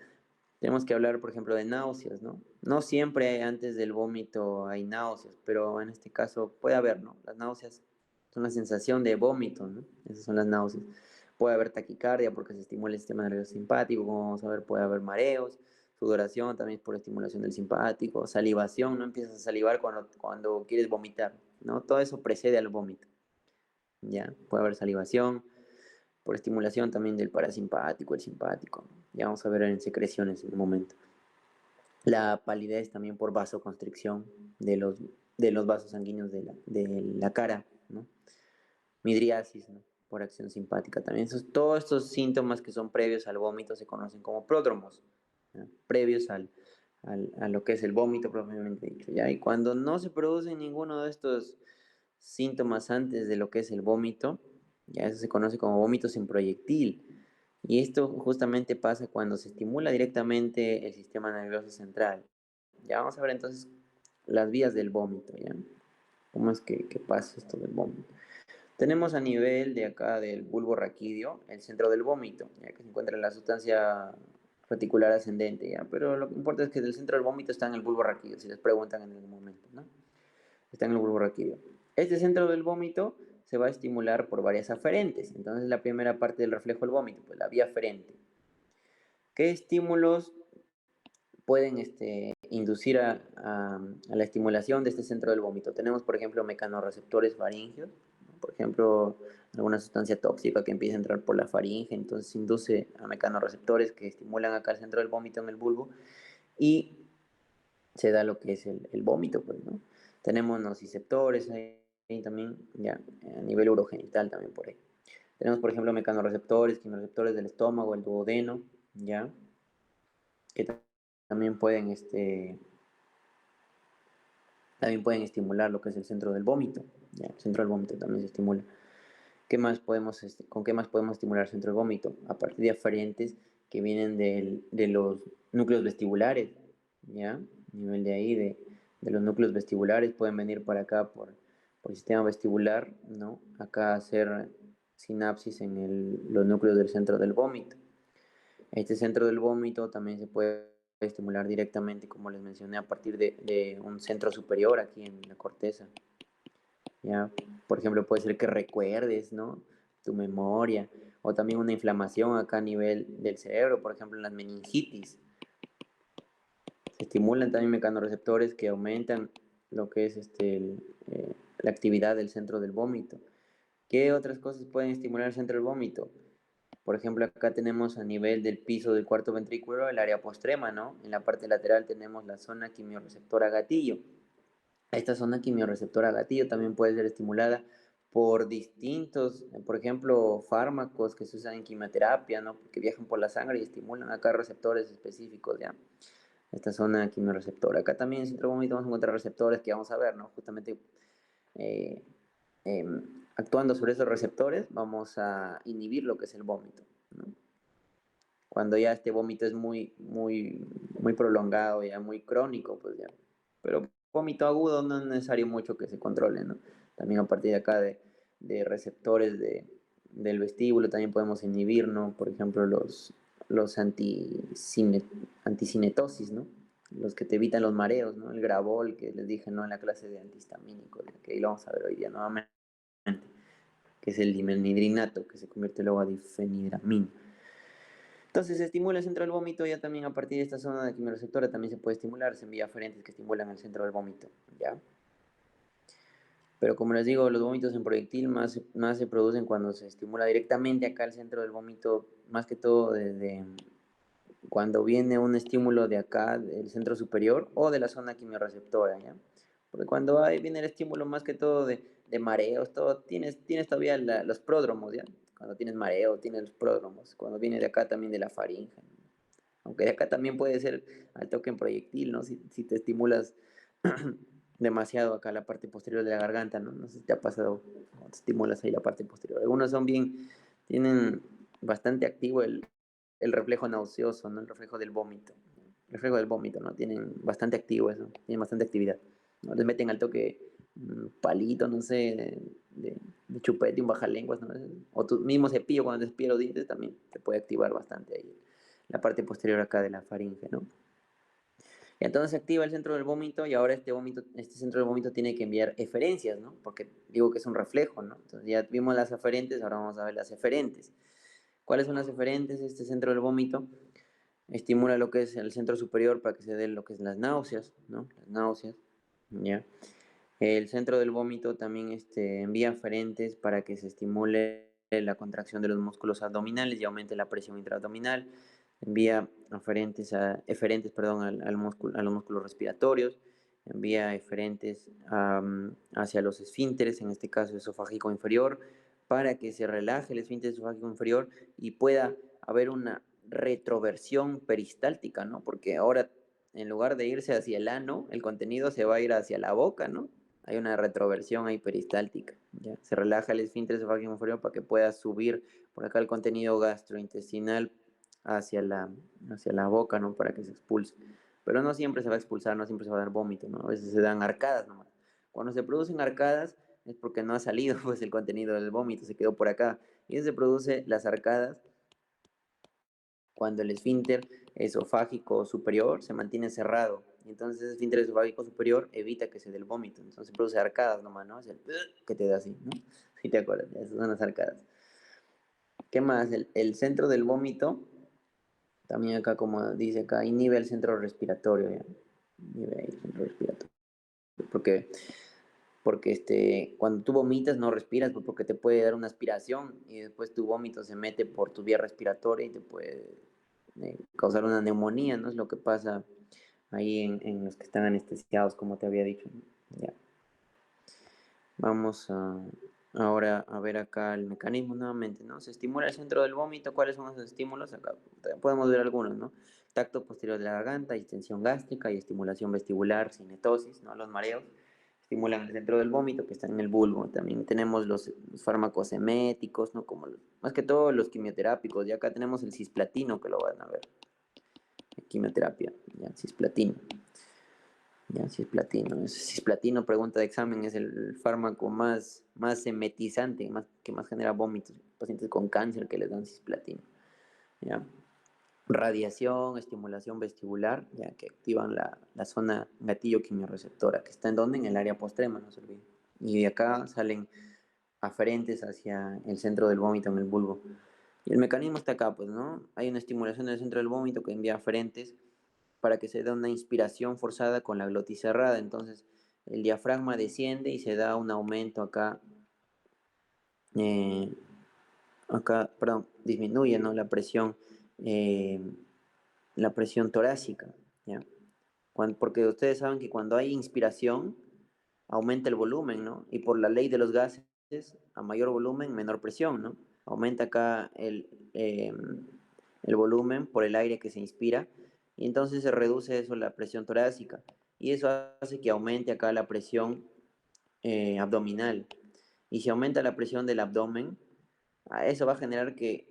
Speaker 1: tenemos que hablar, por ejemplo, de náuseas, ¿no? No siempre antes del vómito hay náuseas, pero en este caso puede haber, ¿no? Las náuseas son la sensación de vómito, ¿no? Esas son las náuseas. Puede haber taquicardia porque se estimula el sistema nervioso simpático, como vamos a ver, puede haber mareos, sudoración también es por estimulación del simpático, salivación, no empiezas a salivar cuando quieres vomitar, ¿no? Todo eso precede al vómito, ¿ya? Puede haber salivación por estimulación también del parasimpático, el simpático, ¿no? Ya vamos a ver en secreciones en un momento. La palidez también por vasoconstricción de los vasos sanguíneos de la cara, ¿no? Midriasis, ¿no? Por acción simpática también. Todos estos síntomas que son previos al vómito se conocen como pródromos, ¿no? Previos a lo que es el vómito propiamente dicho, ¿ya? Y cuando no se produce ninguno de estos síntomas antes de lo que es el vómito, ya eso se conoce como vómito sin proyectil. Y esto justamente pasa cuando se estimula directamente el sistema nervioso central. Ya vamos a ver entonces las vías del vómito, ¿ya? ¿Cómo es que pasa esto del vómito? Tenemos a nivel de acá del bulbo raquídeo el centro del vómito, ya que se encuentra en la sustancia reticular ascendente, ¿ya? Pero lo que importa es que el centro del vómito está en el bulbo raquídeo, si les preguntan en algún momento, ¿no? Está en el bulbo raquídeo. Este centro del vómito se va a estimular por varias aferentes. Entonces, la primera parte del reflejo del vómito, pues la vía aferente. ¿Qué estímulos pueden inducir a la estimulación de este centro del vómito? Tenemos, por ejemplo, mecanorreceptores faríngeos, ¿no? Por ejemplo, alguna sustancia tóxica que empieza a entrar por la faringe, entonces induce a mecanorreceptores que estimulan acá el centro del vómito en el bulbo y se da lo que es el vómito, pues, ¿no? Tenemos nociceptores ahí también, ya, a nivel urogenital también por ahí. Tenemos, por ejemplo, mecanorreceptores, quimioreceptores del estómago, el duodeno, ya, que también pueden También pueden estimular lo que es el centro del vómito. ¿Ya? El centro del vómito también se estimula. ¿Con qué más podemos estimular el centro del vómito? A partir de aferentes que vienen de los núcleos vestibulares, ¿ya? A nivel de ahí, de los núcleos vestibulares, pueden venir para acá por el sistema vestibular, ¿no? Acá hacer sinapsis en los núcleos del centro del vómito. Este centro del vómito también se puede estimular directamente, como les mencioné, a partir de un centro superior aquí en la corteza. ¿Ya? Por ejemplo, puede ser que recuerdes, ¿no? Tu memoria, o también una inflamación acá a nivel del cerebro, por ejemplo, en las meningitis. Se estimulan también mecanorreceptores que aumentan lo que es la actividad del centro del vómito. ¿Qué otras cosas pueden estimular el centro del vómito? Por ejemplo, acá tenemos a nivel del piso del cuarto ventrículo el área postrema, ¿no? En la parte lateral tenemos la zona quimiorreceptora gatillo. Esta zona quimiorreceptora gatillo también puede ser estimulada por distintos, por ejemplo, fármacos que se usan en quimioterapia, ¿no? Porque viajan por la sangre y estimulan acá receptores específicos, ¿ya? Esta zona quimiorreceptora. Acá también en el centro vómito vamos a encontrar receptores que vamos a ver, ¿no? Justamente eh, eh, actuando sobre esos receptores vamos a inhibir lo que es el vómito, ¿no? Cuando ya este vómito es muy prolongado, ya muy crónico, pues ya. Pero vómito agudo no es necesario mucho que se controle, ¿no? También a partir de acá de receptores del vestíbulo también podemos inhibir, ¿no? Por ejemplo, los anticinetosis, ¿no? Los que te evitan los mareos, ¿no? El Gravol, que les dije, ¿no? En la clase de antihistamínicos, que ahí lo vamos a ver hoy día nuevamente, que es el dimenhidrinato, que se convierte luego a difenidramina. Entonces se estimula el centro del vómito, ya también a partir de esta zona de quimiorreceptora también se puede estimular, se envía aferentes que estimulan el centro del vómito, ¿ya? Pero como les digo, los vómitos en proyectil más se producen cuando se estimula directamente acá el centro del vómito, más que todo desde cuando viene un estímulo de acá, del centro superior o de la zona quimiorreceptora, ¿ya? Porque cuando viene el estímulo más que todo de mareos, todo, tienes todavía los pródromos, ¿ya? Cuando tienes mareo, tienes los pródromos. Cuando viene de acá también de la faringe, ¿no? Aunque de acá también puede ser al toque en proyectil, ¿no? Si te estimulas demasiado acá la parte posterior de la garganta, ¿no? No sé si te ha pasado cuando te estimulas ahí la parte posterior. Algunos tienen bastante activo el reflejo nauseoso, ¿no? El reflejo del vómito. El reflejo del vómito, ¿no? Tienen bastante activo eso, tienen bastante actividad, ¿no? Les meten al toque un palito, no sé, de chupete, un bajalenguas, ¿no? O tu mismo cepillo cuando te cepillas los dientes también te puede activar bastante ahí la parte posterior acá de la faringe, ¿no? Y entonces se activa el centro del vómito y ahora este centro del vómito tiene que enviar eferencias, ¿no? Porque digo que es un reflejo, ¿no? Entonces ya vimos las aferentes, ahora vamos a ver las eferentes. ¿Cuáles son las eferentes? Este centro del vómito estimula lo que es el centro superior para que se dé lo que es las náuseas, ¿no? Las náuseas, ¿ya? El centro del vómito también envía aferentes para que se estimule la contracción de los músculos abdominales y aumente la presión intraabdominal. Envía eferentes perdón, a los músculos respiratorios. Envía eferentes hacia los esfínteres, en este caso esofágico inferior, para que se relaje el esfínter esofágico inferior y pueda haber una retroversión peristáltica, ¿no? Porque ahora, en lugar de irse hacia el ano, el contenido se va a ir hacia la boca, ¿no? Hay una retroversión ahí peristáltica, ¿ya? Se relaja el esfínter esofágico inferior para que pueda subir por acá el contenido gastrointestinal hacia hacia la boca, ¿no? Para que se expulse. Pero no siempre se va a expulsar, no siempre se va a dar vómito, ¿no? A veces se dan arcadas nomás. Cuando se producen arcadas es porque no ha salido pues el contenido del vómito, se quedó por acá. Y se produce las arcadas cuando el esfínter esofágico superior se mantiene cerrado. Entonces el esfínter esofágico superior evita que se dé el vómito. Entonces se produce arcadas nomás, ¿no? Es el que te da así, ¿no? Si te acuerdas, esas son las arcadas. ¿Qué más? El centro del vómito, también acá como dice acá, inhibe el centro respiratorio, ¿ya? Inhibe el centro respiratorio. Porque, porque cuando tú vomitas no respiras, pues, porque te puede dar una aspiración y después tu vómito se mete por tu vía respiratoria y te puede causar una neumonía, ¿no? Es lo que pasa ahí en los que están anestesiados, como te había dicho, ¿no? Ya. Vamos ahora a ver acá el mecanismo nuevamente, ¿no? Se estimula el centro del vómito. ¿Cuáles son esos estímulos? Acá podemos ver algunos, ¿no? Tacto posterior de la garganta, distensión gástrica y estimulación vestibular, cinetosis, ¿no? Los mareos. estimulan el centro del vómito que está en el bulbo. También tenemos los fármacos eméticos, ¿no? Como más que todo los quimioterápicos. Y acá tenemos el cisplatino que lo van a ver. Quimioterapia, ya, cisplatino. Ya, cisplatino. Cisplatino, pregunta de examen, es el fármaco más emetizante, que más genera vómitos. Pacientes con cáncer que les dan cisplatino. ¿Ya? Radiación, estimulación vestibular, ya que activan la zona gatillo quimiorreceptora, que está en donde, en el área postrema, no se olvide. Y de acá salen aferentes hacia el centro del vómito en el bulbo. Y el mecanismo está acá, pues, ¿no? Hay una estimulación del centro del vómito que envía aferentes para que se dé una inspiración forzada con la glotis cerrada. Entonces, el diafragma desciende y se da un aumento acá, eh, perdón, disminuye, ¿no? Eh, la presión torácica, ¿ya? Porque ustedes saben que cuando hay inspiración, aumenta el volumen, ¿no? Y por la ley de los gases, a mayor volumen, menor presión, ¿no? Aumenta acá el volumen por el aire que se inspira y entonces se reduce eso la presión torácica y eso hace que aumente acá la presión abdominal. Y si aumenta la presión del abdomen, eso va a generar que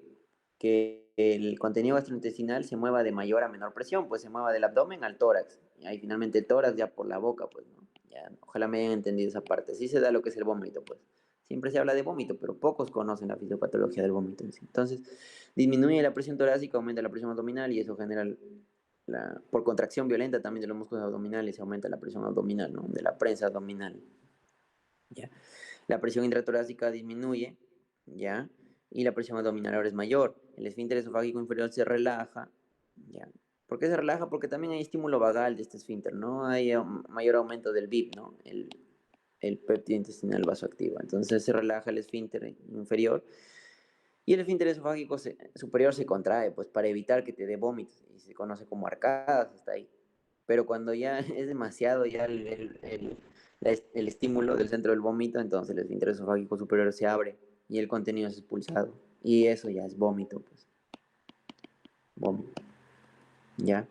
Speaker 1: el contenido gastrointestinal se mueva de mayor a menor presión, pues se mueva del abdomen al tórax. Y ahí finalmente el tórax ya por la boca, pues, ¿no? Ya, ojalá me hayan entendido esa parte. Así se da lo que es el vómito, pues. Siempre se habla de vómito, pero pocos conocen la fisiopatología del vómito en sí. Entonces, disminuye la presión torácica, aumenta la presión abdominal y eso genera, por contracción violenta también de los músculos abdominales, se aumenta la presión abdominal, ¿no? De la prensa abdominal. ¿Ya? La presión intratorácica disminuye, ¿ya? Y la presión abdominal ahora es mayor. El esfínter esofágico inferior se relaja, ¿ya? ¿Por qué se relaja? Porque también hay estímulo vagal de este esfínter, ¿no? Hay mayor aumento del BIP, ¿no? El péptido intestinal vasoactivo. Entonces se relaja el esfínter inferior y el esfínter esofágico superior se contrae, pues para evitar que te dé vómitos. Y se conoce como arcadas hasta ahí. Pero cuando ya es demasiado ya el estímulo del centro del vómito, entonces el esfínter esofágico superior se abre y el contenido es expulsado. Y eso ya es vómito, pues. Vómito. ¿Ya?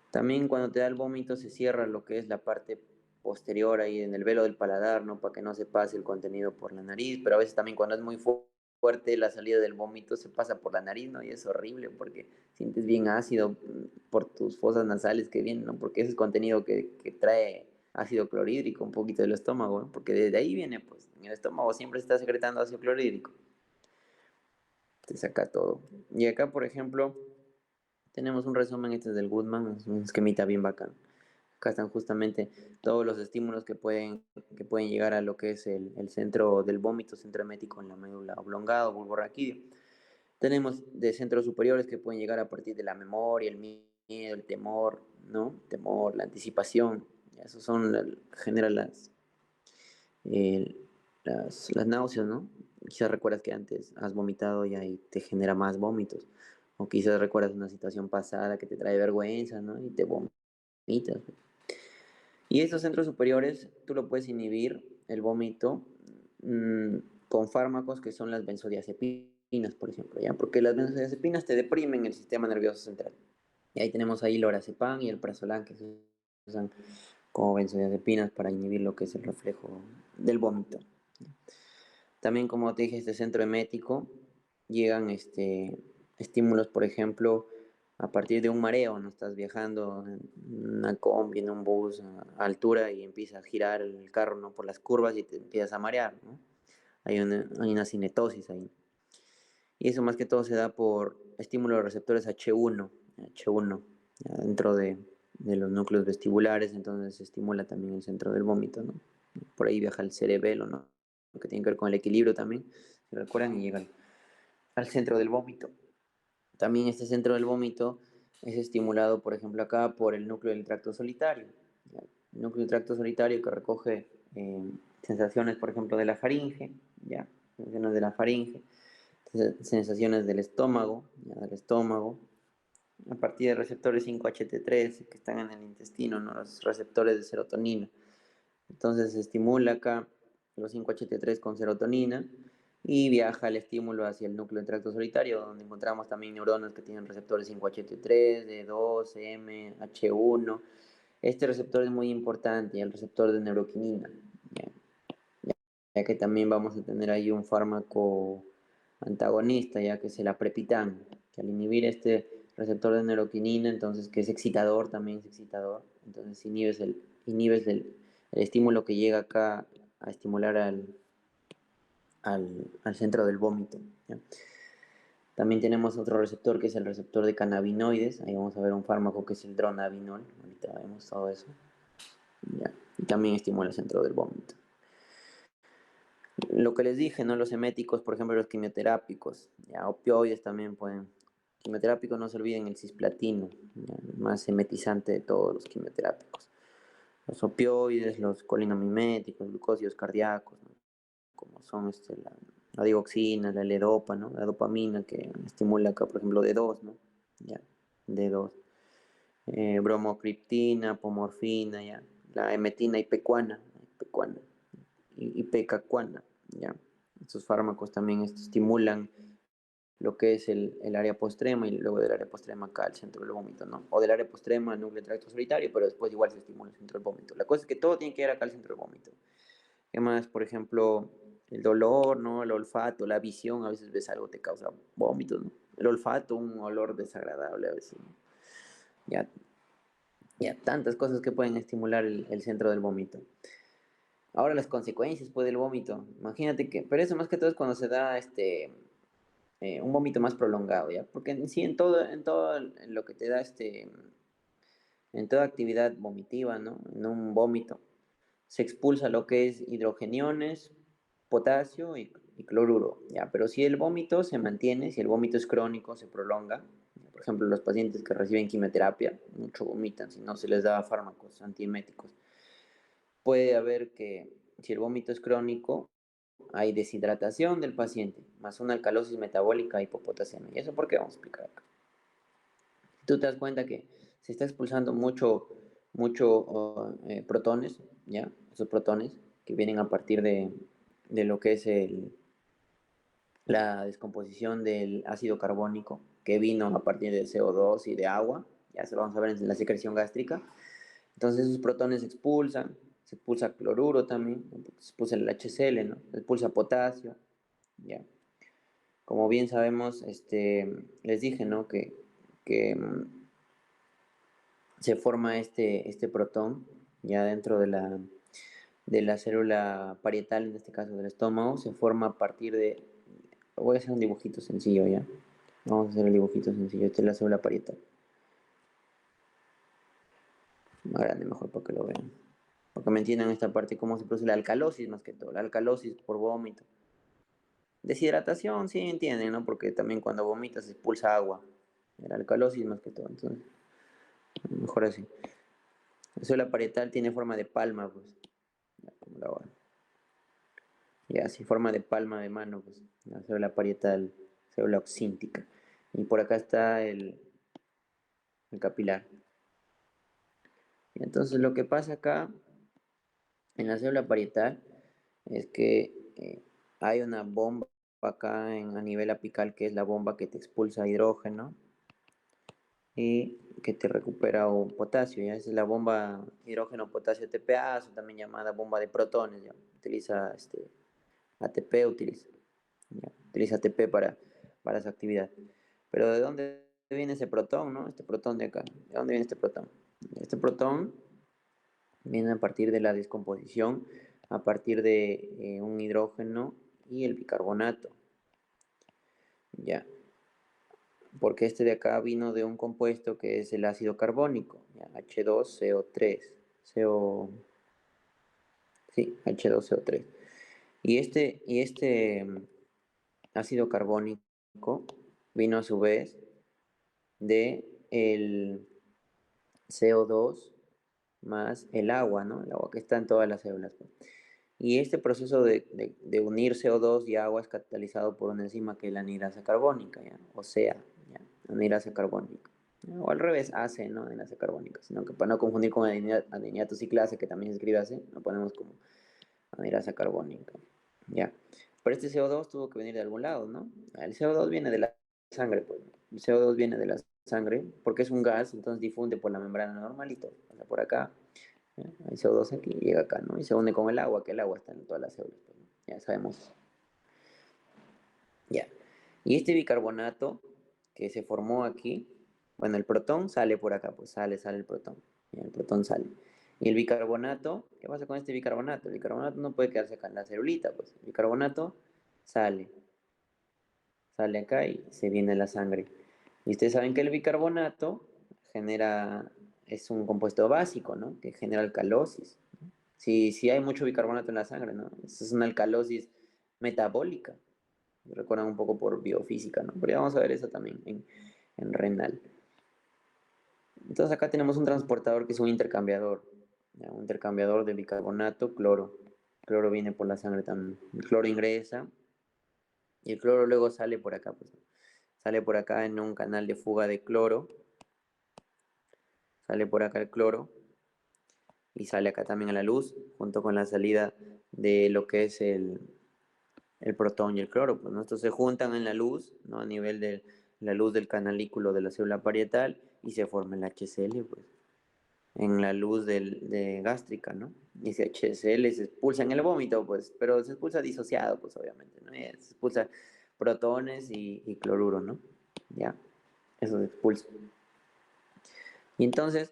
Speaker 1: También cuando te da el vómito se cierra lo que es la parte posterior ahí en el velo del paladar, ¿no? Para que no se pase el contenido por la nariz, pero a veces también cuando es muy fuerte la salida del vómito se pasa por la nariz, ¿no? Y es horrible porque sientes bien ácido por tus fosas nasales que vienen, ¿no? Porque ese es contenido que trae ácido clorhídrico un poquito del estómago, ¿no? Porque desde ahí viene, pues, en el estómago siempre se está secretando ácido clorhídrico, te saca todo. Y acá, por ejemplo, tenemos un resumen este del Goodman, es un esquemita bien bacán. Acá están justamente todos los estímulos que pueden llegar a lo que es el centro del vómito, centro emético en la médula oblongada o bulbo raquídeo. Tenemos de centros superiores que pueden llegar a partir de la memoria, el miedo, el temor, ¿no? Temor, la anticipación. Esos son, generan eh, las náuseas, ¿no? Quizás recuerdas que antes has vomitado y ahí te genera más vómitos. O quizás recuerdas una situación pasada que te trae vergüenza, ¿no? Y te vomitas. Y estos centros superiores, tú lo puedes inhibir, el vómito, mmm, con fármacos que son las benzodiazepinas, por ejemplo, ¿ya? Porque las benzodiazepinas te deprimen el sistema nervioso central. Y ahí tenemos ahí lorazepam y el prazolam, que se usan como benzodiazepinas para inhibir lo que es el reflejo del vómito. También, como te dije, este centro emético llegan estímulos, por ejemplo, a partir de un mareo, ¿no? Estás viajando en una combi, en un bus a altura y empieza a girar el carro, ¿no? Por las curvas y te empiezas a marear, ¿no? Hay una cinetosis ahí. Y eso más que todo se da por estímulos de receptores H1, ya dentro de los núcleos vestibulares, entonces se estimula también el centro del vómito, ¿no? Por ahí viaja el cerebelo, ¿no? Lo que tiene que ver con el equilibrio también, si recuerdan, y llegan al centro del vómito. También este centro del vómito es estimulado, por ejemplo, acá por el núcleo del tracto solitario. ¿Ya? El núcleo del tracto solitario que recoge sensaciones, por ejemplo, de la faringe, ¿ya? Sensaciones de la faringe, sensaciones del estómago, ¿ya? Del estómago, a partir de receptores 5-HT3 que están en el intestino, ¿no? Los receptores de serotonina. Entonces se estimula acá los 5-HT3 con serotonina y viaja el estímulo hacia el núcleo del tracto solitario, donde encontramos también neuronas que tienen receptores 5-HT3, D2, M, H1, Este receptor es muy importante, el receptor de neuroquinina, ¿ya? Ya que también vamos a tener ahí un fármaco antagonista, ya que es el aprepitan, que al inhibir este receptor de neuroquinina, entonces que es excitador, también es excitador, entonces inhibes el estímulo que llega acá a estimular al centro del vómito, ¿ya? También tenemos otro receptor que es el receptor de cannabinoides, ahí vamos a ver un fármaco que es el dronabinol, ahorita vemos todo eso, ¿ya? Y también estimula el centro del vómito. Lo que les dije, ¿no? Los eméticos, por ejemplo, los quimioterápicos, ya, opioides también pueden. Quimioterápicos, no se olviden el cisplatino, ya, el más emetizante de todos los quimioterápicos. Los opioides, los colinamiméticos, glucósidos cardíacos, ¿no? Como son la digoxina, la ledopa, ¿no? La dopamina que estimula acá, por ejemplo, D2, ¿no? Ya, D2. Bromocriptina, pomorfina, ya. La emetina y pecuana y pecacuana, ¿ya? Estos fármacos también estimulan lo que es el área postrema y luego del área postrema acá al centro del vómito, ¿no? O del área postrema al núcleo tracto solitario, pero después igual se estimula el centro del vómito. La cosa es que todo tiene que ir acá al centro del vómito. ¿Qué más? Por ejemplo, el dolor, ¿no? El olfato, la visión, a veces ves algo te causa vómitos, ¿no? El olfato, un olor desagradable a veces, ¿no? Ya, ya tantas cosas que pueden estimular el centro del vómito. Ahora las consecuencias pues, del vómito. Imagínate que, pero eso más que todo es cuando se da un vómito más prolongado, ¿ya? Porque en sí, en todo lo que te da en toda actividad vomitiva, ¿no? En un vómito, se expulsa lo que es hidrogeniones, potasio y cloruro, ¿ya? Pero si el vómito se mantiene, si el vómito es crónico, se prolonga, por ejemplo, los pacientes que reciben quimioterapia, mucho vomitan si no se les da fármacos antieméticos. Puede haber que, si el vómito es crónico, hay deshidratación del paciente, más una alcalosis metabólica hipopotasiana. ¿Y eso por qué? Vamos a explicar acá. Tú te das cuenta que se está expulsando mucho protones, ¿ya? Esos protones que vienen a partir de lo que es la descomposición del ácido carbónico, que vino a partir de CO2 y de agua, ya se lo vamos a ver en la secreción gástrica. Entonces esos protones se expulsa cloruro también, se expulsa el HCl, ¿no? Se expulsa potasio, ya. Como bien sabemos, les dije, ¿no? Que se forma este protón ya dentro de la célula parietal, en este caso del estómago, se forma a partir de... Voy a hacer un dibujito sencillo, ¿ya? Vamos a hacer el dibujito sencillo. Esta es la célula parietal. Más grande mejor para que lo vean. Para que me entiendan esta parte, cómo se produce la alcalosis más que todo. La alcalosis por vómito. Deshidratación, sí entienden, ¿no? Porque también cuando vomitas se expulsa agua. La alcalosis más que todo. Entonces, mejor así. La célula parietal tiene forma de palma, pues. Ya, como la hora. Ya, así, forma de palma de mano, pues. La célula parietal, célula oxíntica. Y por acá está el capilar. Y entonces lo que pasa acá en la célula parietal es que hay una bomba acá a nivel apical que es la bomba que te expulsa hidrógeno y que te recupera un potasio, ¿ya? Esa es la bomba hidrógeno-potasio TPA, también llamada bomba de protones, ¿ya? Utiliza ATP, utiliza ATP para su actividad. Pero ¿de dónde viene ese protón, no? Este protón de acá. ¿De dónde viene este protón? Este protón viene a partir de la descomposición, a partir de un hidrógeno y el bicarbonato. Ya, porque este de acá vino de un compuesto que es el ácido carbónico, ¿ya? H2CO3, CO, sí, H2CO3. Y este ácido carbónico vino a su vez de el CO2 más el agua, ¿no? El agua que está en todas las células, pues. Y este proceso de unir CO2 y agua es catalizado por una enzima que es la anhidrasa carbónica, ¿ya? O sea, ¿ya? Anhidrasa carbónica. ¿Ya? O al revés, ACE, ¿no? Anhidrasa carbónica. Sino que para no confundir con adeniato ciclasa, que también se escribe ACE, lo ponemos como anhidrasa carbónica. ¿Ya? Pero este CO2 tuvo que venir de algún lado, ¿no? El CO2 viene de la sangre, pues. El CO2 viene de la sangre, porque es un gas, entonces difunde por la membrana normal y todo. Pasa por acá, ¿ya? Hay CO2 aquí, llega acá, ¿no? Y se une con el agua, que el agua está en todas las células, pues, ¿no? Ya sabemos. Ya. Y este bicarbonato que se formó aquí, bueno, el protón sale por acá, pues sale el protón. Ya, el protón sale. Y el bicarbonato, ¿qué pasa con este bicarbonato? El bicarbonato no puede quedarse acá en la celulita, pues. El bicarbonato sale, sale acá y se viene a la sangre. Y ustedes saben que el bicarbonato genera, es un compuesto básico, ¿no? Que genera alcalosis. Si hay mucho bicarbonato en la sangre, ¿no? Eso es una alcalosis metabólica. Recuerdan un poco por biofísica, ¿no? Pero ya vamos a ver eso también en renal. Entonces acá tenemos un transportador que es un intercambiador, ¿ya? Un intercambiador de bicarbonato, cloro. El cloro viene por la sangre también. El cloro ingresa y el cloro luego sale por acá, pues. Sale por acá en un canal de fuga de cloro, sale por acá el cloro y sale acá también a la luz, junto con la salida de lo que es el protón y el cloro, pues, ¿no? Estos se juntan en la luz, ¿no? A nivel de la luz del canalículo de la célula parietal y se forma el HCl, pues, en la luz de gástrica, ¿no? Y ese HCl se expulsa en el vómito, pues, pero se expulsa disociado, pues, obviamente, ¿no? Se expulsa protones y cloruro, ¿no? Ya, eso se expulsa. Y entonces,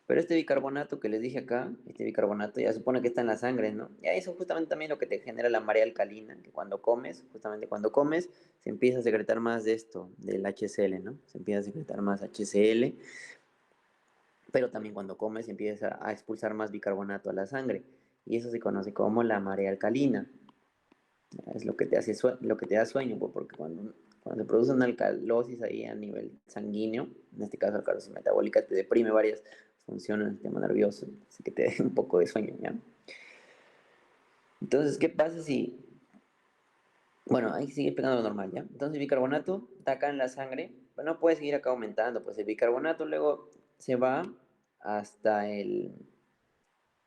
Speaker 1: pero este bicarbonato que les dije acá, este bicarbonato ya supone que está en la sangre, ¿no? Ya eso es justamente también lo que te genera la marea alcalina, que cuando comes, justamente cuando comes, se empieza a secretar más de esto, del HCl, ¿no? Se empieza a secretar más HCl, pero también cuando comes empieza a expulsar más bicarbonato a la sangre. Y eso se conoce como la marea alcalina. Es lo que te hace lo que te da sueño, pues, porque cuando se produce una alcalosis ahí a nivel sanguíneo, en este caso alcalosis metabólica, te deprime varias funciones del sistema nervioso, así que te da un poco de sueño, ¿ya? Entonces, ¿qué pasa si, bueno, ahí sigue explicando lo normal, ¿ya? Entonces el bicarbonato está acá en la sangre, pero no puede seguir acá aumentando, pues el bicarbonato luego se va hasta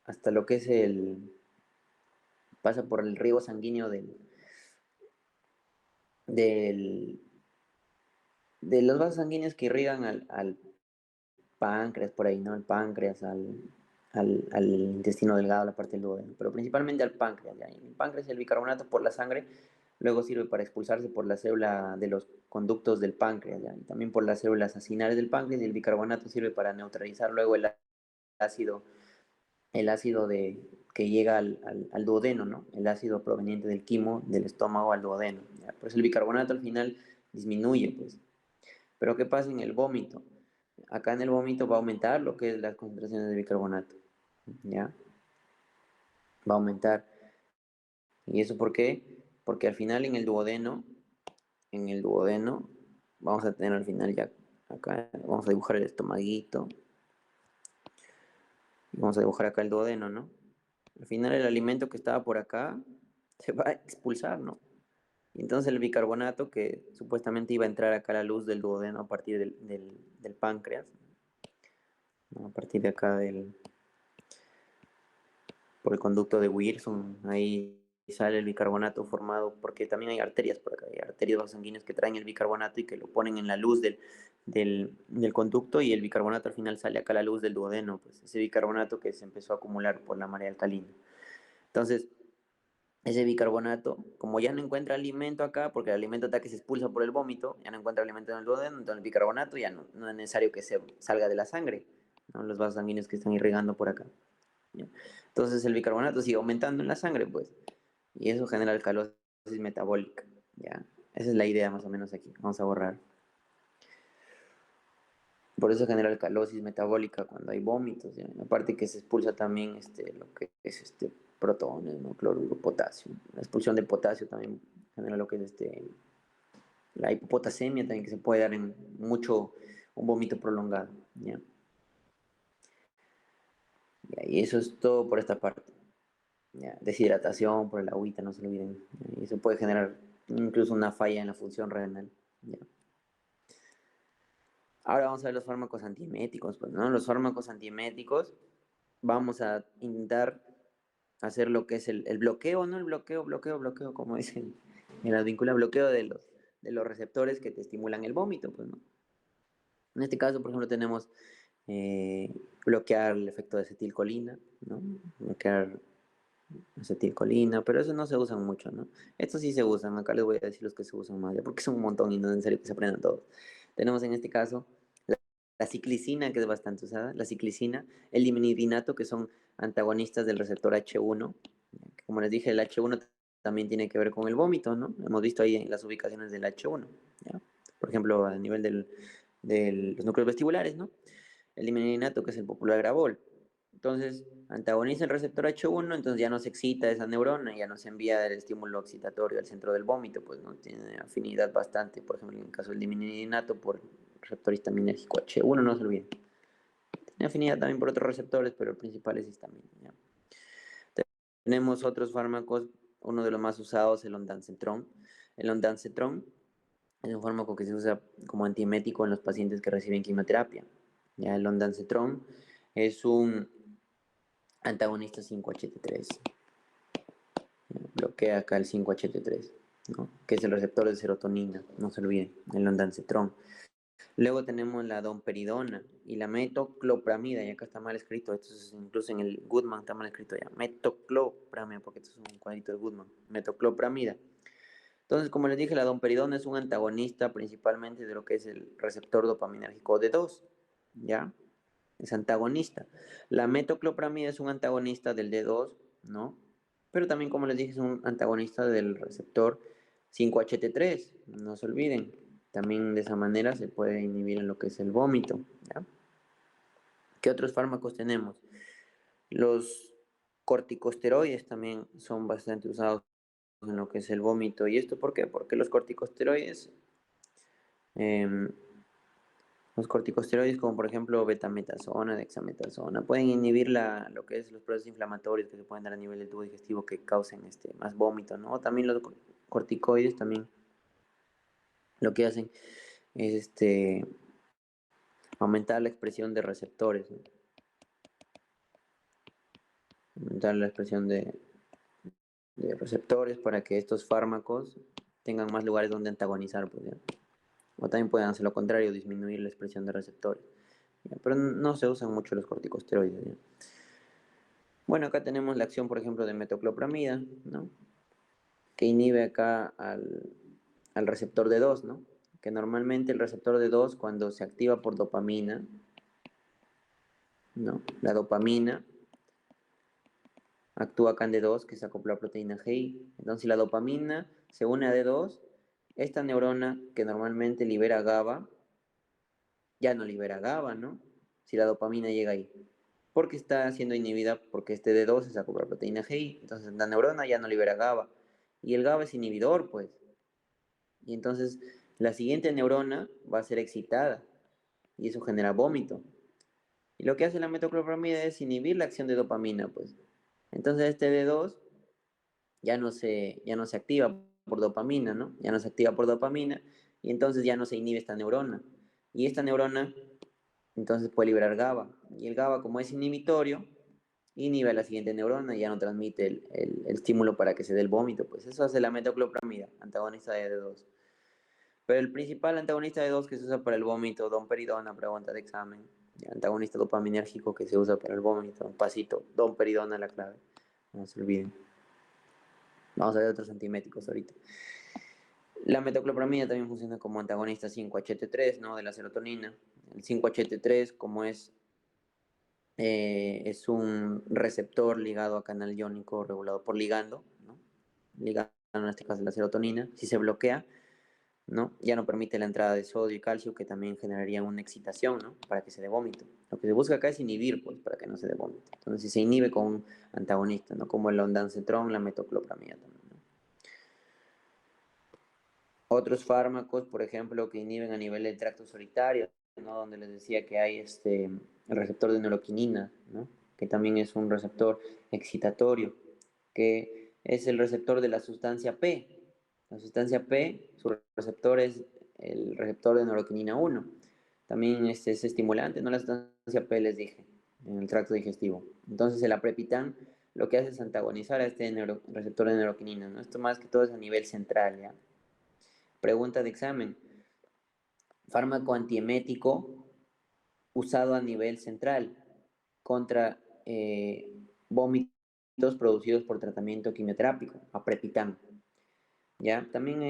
Speaker 1: hasta lo que es pasa por el riego sanguíneo del, de los vasos sanguíneos que irrigan al páncreas, por ahí, ¿no? Al páncreas, al intestino delgado, la parte del duodeno, pero principalmente al páncreas, ¿ya? En el páncreas el bicarbonato por la sangre luego sirve para expulsarse por la célula de los conductos del páncreas, ¿ya? Y también por las células acinales del páncreas y el bicarbonato sirve para neutralizar luego ácido, el ácido que llega al duodeno, ¿no? El ácido proveniente del quimo del estómago al duodeno, ¿ya? Por eso el bicarbonato al final disminuye, pues. Pero ¿qué pasa en el vómito? Acá en el vómito va a aumentar lo que es las concentraciones de bicarbonato, ¿ya? Va a aumentar. ¿Y eso por qué? Porque al final en el duodeno, vamos a tener al final ya acá, vamos a dibujar el estomaguito, vamos a dibujar acá el duodeno, ¿no? Al final el alimento que estaba por acá se va a expulsar, ¿no? Y entonces el bicarbonato que supuestamente iba a entrar acá a la luz del duodeno a partir del páncreas, ¿no? A partir de acá por el conducto de Wilson, ahí sale el bicarbonato formado, porque también hay arterias por acá, hay arterias sanguíneas que traen el bicarbonato y que lo ponen en la luz del conducto y el bicarbonato al final sale acá a la luz del duodeno, pues ese bicarbonato que se empezó a acumular por la marea alcalina. Entonces, ese bicarbonato, como ya no encuentra alimento acá, porque el alimento está que se expulsa por el vómito, ya no encuentra alimento en el duodeno, entonces el bicarbonato ya no es necesario que se salga de la sangre, ¿no? Los vasos sanguíneos que están irrigando por acá. ¿Ya? Entonces el bicarbonato sigue aumentando en la sangre, pues, y eso genera alcalosis metabólica, ¿ya? Esa es la idea más o menos aquí. Vamos a borrar. Por eso genera alcalosis metabólica cuando hay vómitos, ¿ya? Aparte que se expulsa también lo que es protones, ¿no? Cloruro, potasio. La expulsión de potasio también genera lo que es la hipopotasemia también que se puede dar en un vómito prolongado, ¿ya? Y eso es todo por esta parte. Ya, deshidratación por el agüita, no se lo olviden. Y eso puede generar incluso una falla en la función renal. Ya. Ahora vamos a ver los fármacos antieméticos, pues, ¿no? Los fármacos antieméticos, vamos a intentar hacer lo que es el bloqueo, ¿no? El bloqueo, como dicen en las vínculas, bloqueo de los receptores que te estimulan el vómito, pues, ¿no? En este caso, por ejemplo, tenemos bloquear el efecto de acetilcolina, ¿no? Bloquear acetilcolina, pero eso no se usan mucho, ¿no? Estos sí se usan, acá les voy a decir los que se usan más, ya porque son un montón y no es necesario que se aprendan todos. Tenemos en este caso la ciclicina, que es bastante usada, la ciclicina, el limonidinato, que son antagonistas del receptor H1, que como les dije, el H1 también tiene que ver con el vómito, ¿no? Hemos visto ahí las ubicaciones del H1, ¿ya? Por ejemplo, a nivel de los núcleos vestibulares, ¿no? El limonidinato, que es el popular Gravol. Entonces, antagoniza el receptor H1, entonces ya no se excita esa neurona, ya no se envía el estímulo excitatorio al centro del vómito, pues no tiene afinidad bastante, por ejemplo, en el caso del limonidinato por el receptor histaminérgico H1, no se olviden. Tiene afinidad también por otros receptores, pero el principal es histamina. ¿Ya? Tenemos otros fármacos, uno de los más usados, el ondansetron. El ondansetron es un fármaco que se usa como antiemético en los pacientes que reciben quimioterapia. Ya el ondansetron es un antagonista 5-HT3. Bloquea acá el 5-HT3, ¿no? Que es el receptor de serotonina, no se olviden, el ondansetron. Luego tenemos la domperidona y la metoclopramida, y acá está mal escrito, esto es incluso en el Goodman está mal escrito ya, metoclopramida, porque esto es un cuadrito de Goodman, metoclopramida. Entonces, como les dije, la domperidona es un antagonista principalmente de lo que es el receptor dopaminérgico D2, ¿ya? Es antagonista. La metoclopramida es un antagonista del D2, ¿no? Pero también, como les dije, es un antagonista del receptor 5-HT3, no se olviden. También de esa manera se puede inhibir en lo que es el vómito, ¿ya? ¿Qué otros fármacos tenemos? Los corticosteroides también son bastante usados en lo que es el vómito. ¿Y esto por qué? Porque eh, los corticosteroides, como por ejemplo betametasona, dexametasona, pueden inhibir lo que es los procesos inflamatorios que se pueden dar a nivel del tubo digestivo que causen más vómito, ¿no? O también los corticoides también lo que hacen es aumentar la expresión de receptores, ¿no? Aumentar la expresión de receptores para que estos fármacos tengan más lugares donde antagonizar, pues, ¿ya? O también pueden hacer lo contrario, disminuir la expresión de receptores. ¿Ya? Pero no se usan mucho los corticosteroides, ¿ya? Bueno, acá tenemos la acción, por ejemplo, de metoclopramida, ¿no? Que inhibe acá al receptor de 2, ¿no? Que normalmente el receptor de 2 cuando se activa por dopamina, ¿no? La dopamina actúa acá en D2, que se acopla a proteína GI. Entonces, si la dopamina se une a D2, esta neurona que normalmente libera GABA, ya no libera GABA, ¿no? Si la dopamina llega ahí. Porque está siendo inhibida porque este D2 se acopla a proteína GI. Entonces, la neurona ya no libera GABA. Y el GABA es inhibidor, pues. Y entonces, la siguiente neurona va a ser excitada. Y eso genera vómito. Y lo que hace la metoclopramida es inhibir la acción de dopamina, pues. Entonces, este D2 ya no se activa por dopamina, ¿no? Ya no se activa por dopamina y entonces ya no se inhibe esta neurona. Y esta neurona entonces puede liberar GABA. Y el GABA, como es inhibitorio, inhibe a la siguiente neurona y ya no transmite el estímulo para que se dé el vómito. Pues eso hace la metoclopramida, antagonista de D2. Pero el principal antagonista de D2 que se usa para el vómito, domperidona, pregunta de examen. Antagonista dopaminérgico que se usa para el vómito, un pasito, domperidona la clave. No se olviden. Vamos a ver otros antiméticos ahorita. La metoclopramida también funciona como antagonista 5-HT3, ¿no? De la serotonina. El 5-HT3, como es un receptor ligado a canal iónico regulado por ligando, ¿no? Ligando en este caso la serotonina. Si se bloquea, ¿no? Ya no permite la entrada de sodio y calcio, que también generarían una excitación, ¿no? Para que se dé vómito. Lo que se busca acá es inhibir, pues, para que no se dé vómito. Entonces, si se inhibe con un antagonista, ¿no? Como el ondansetron, la metoclopramida también, ¿no? Otros fármacos, por ejemplo, que inhiben a nivel del tracto solitario, ¿no? Donde les decía que hay el receptor de neuroquinina, ¿no? Que también es un receptor excitatorio, que es el receptor de la sustancia P. La sustancia P, su receptor es el receptor de neuroquinina 1. También es estimulante, ¿no? La sustancia P les dije, en el tracto digestivo. Entonces el aprepitan lo que hace es antagonizar a este receptor de neuroquinina, ¿no? Esto más que todo es a nivel central, ¿ya? Pregunta de examen. Fármaco antiemético usado a nivel central contra vómitos producidos por tratamiento quimioterápico, aprepitan. ¿Ya? También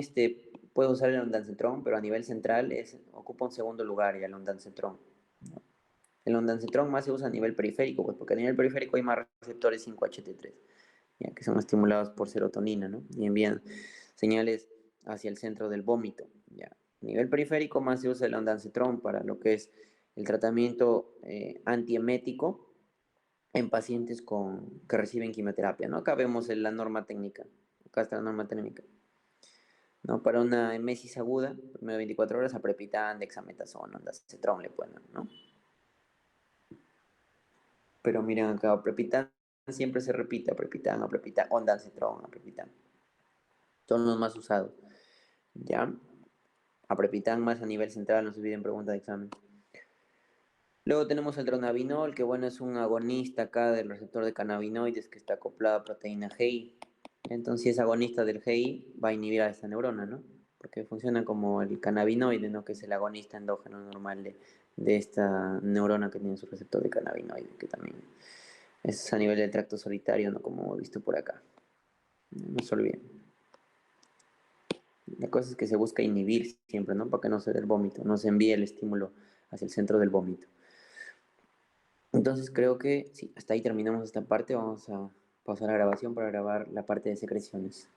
Speaker 1: puede usar el ondansetron, pero a nivel central ocupa un segundo lugar ya el ondansetron. El ondansetron más se usa a nivel periférico, pues, porque a nivel periférico hay más receptores 5-HT3, ya que son estimulados por serotonina, ¿no? Y envían señales hacia el centro del vómito, ¿ya? A nivel periférico más se usa el ondansetron para lo que es el tratamiento antiemético en pacientes que reciben quimioterapia, ¿no? Acá vemos la norma técnica, acá está la norma técnica. ¿No? Para una emesis aguda, primero de 24 horas, aprepitan, dexametasona, ondansetron le ponen, ¿no? Pero miren acá, aprepitan siempre se repite, aprepitan, ondansetron, aprepitan. Son los más usados, ¿ya? Aprepitan más a nivel central, no se olviden pregunta de examen. Luego tenemos el dronabinol, que bueno, es un agonista acá del receptor de cannabinoides que está acoplado a proteína GI. Entonces, si es agonista del GI, va a inhibir a esta neurona, ¿no? Porque funciona como el cannabinoide, ¿no? Que es el agonista endógeno normal de esta neurona que tiene su receptor de cannabinoide, que también es a nivel del tracto solitario, ¿no? Como he visto por acá. No se olviden. La cosa es que se busca inhibir siempre, ¿no? Para que no se dé el vómito, no se envíe el estímulo hacia el centro del vómito. Entonces creo que sí, hasta ahí terminamos esta parte. Vamos a pausar la grabación para grabar la parte de secreciones.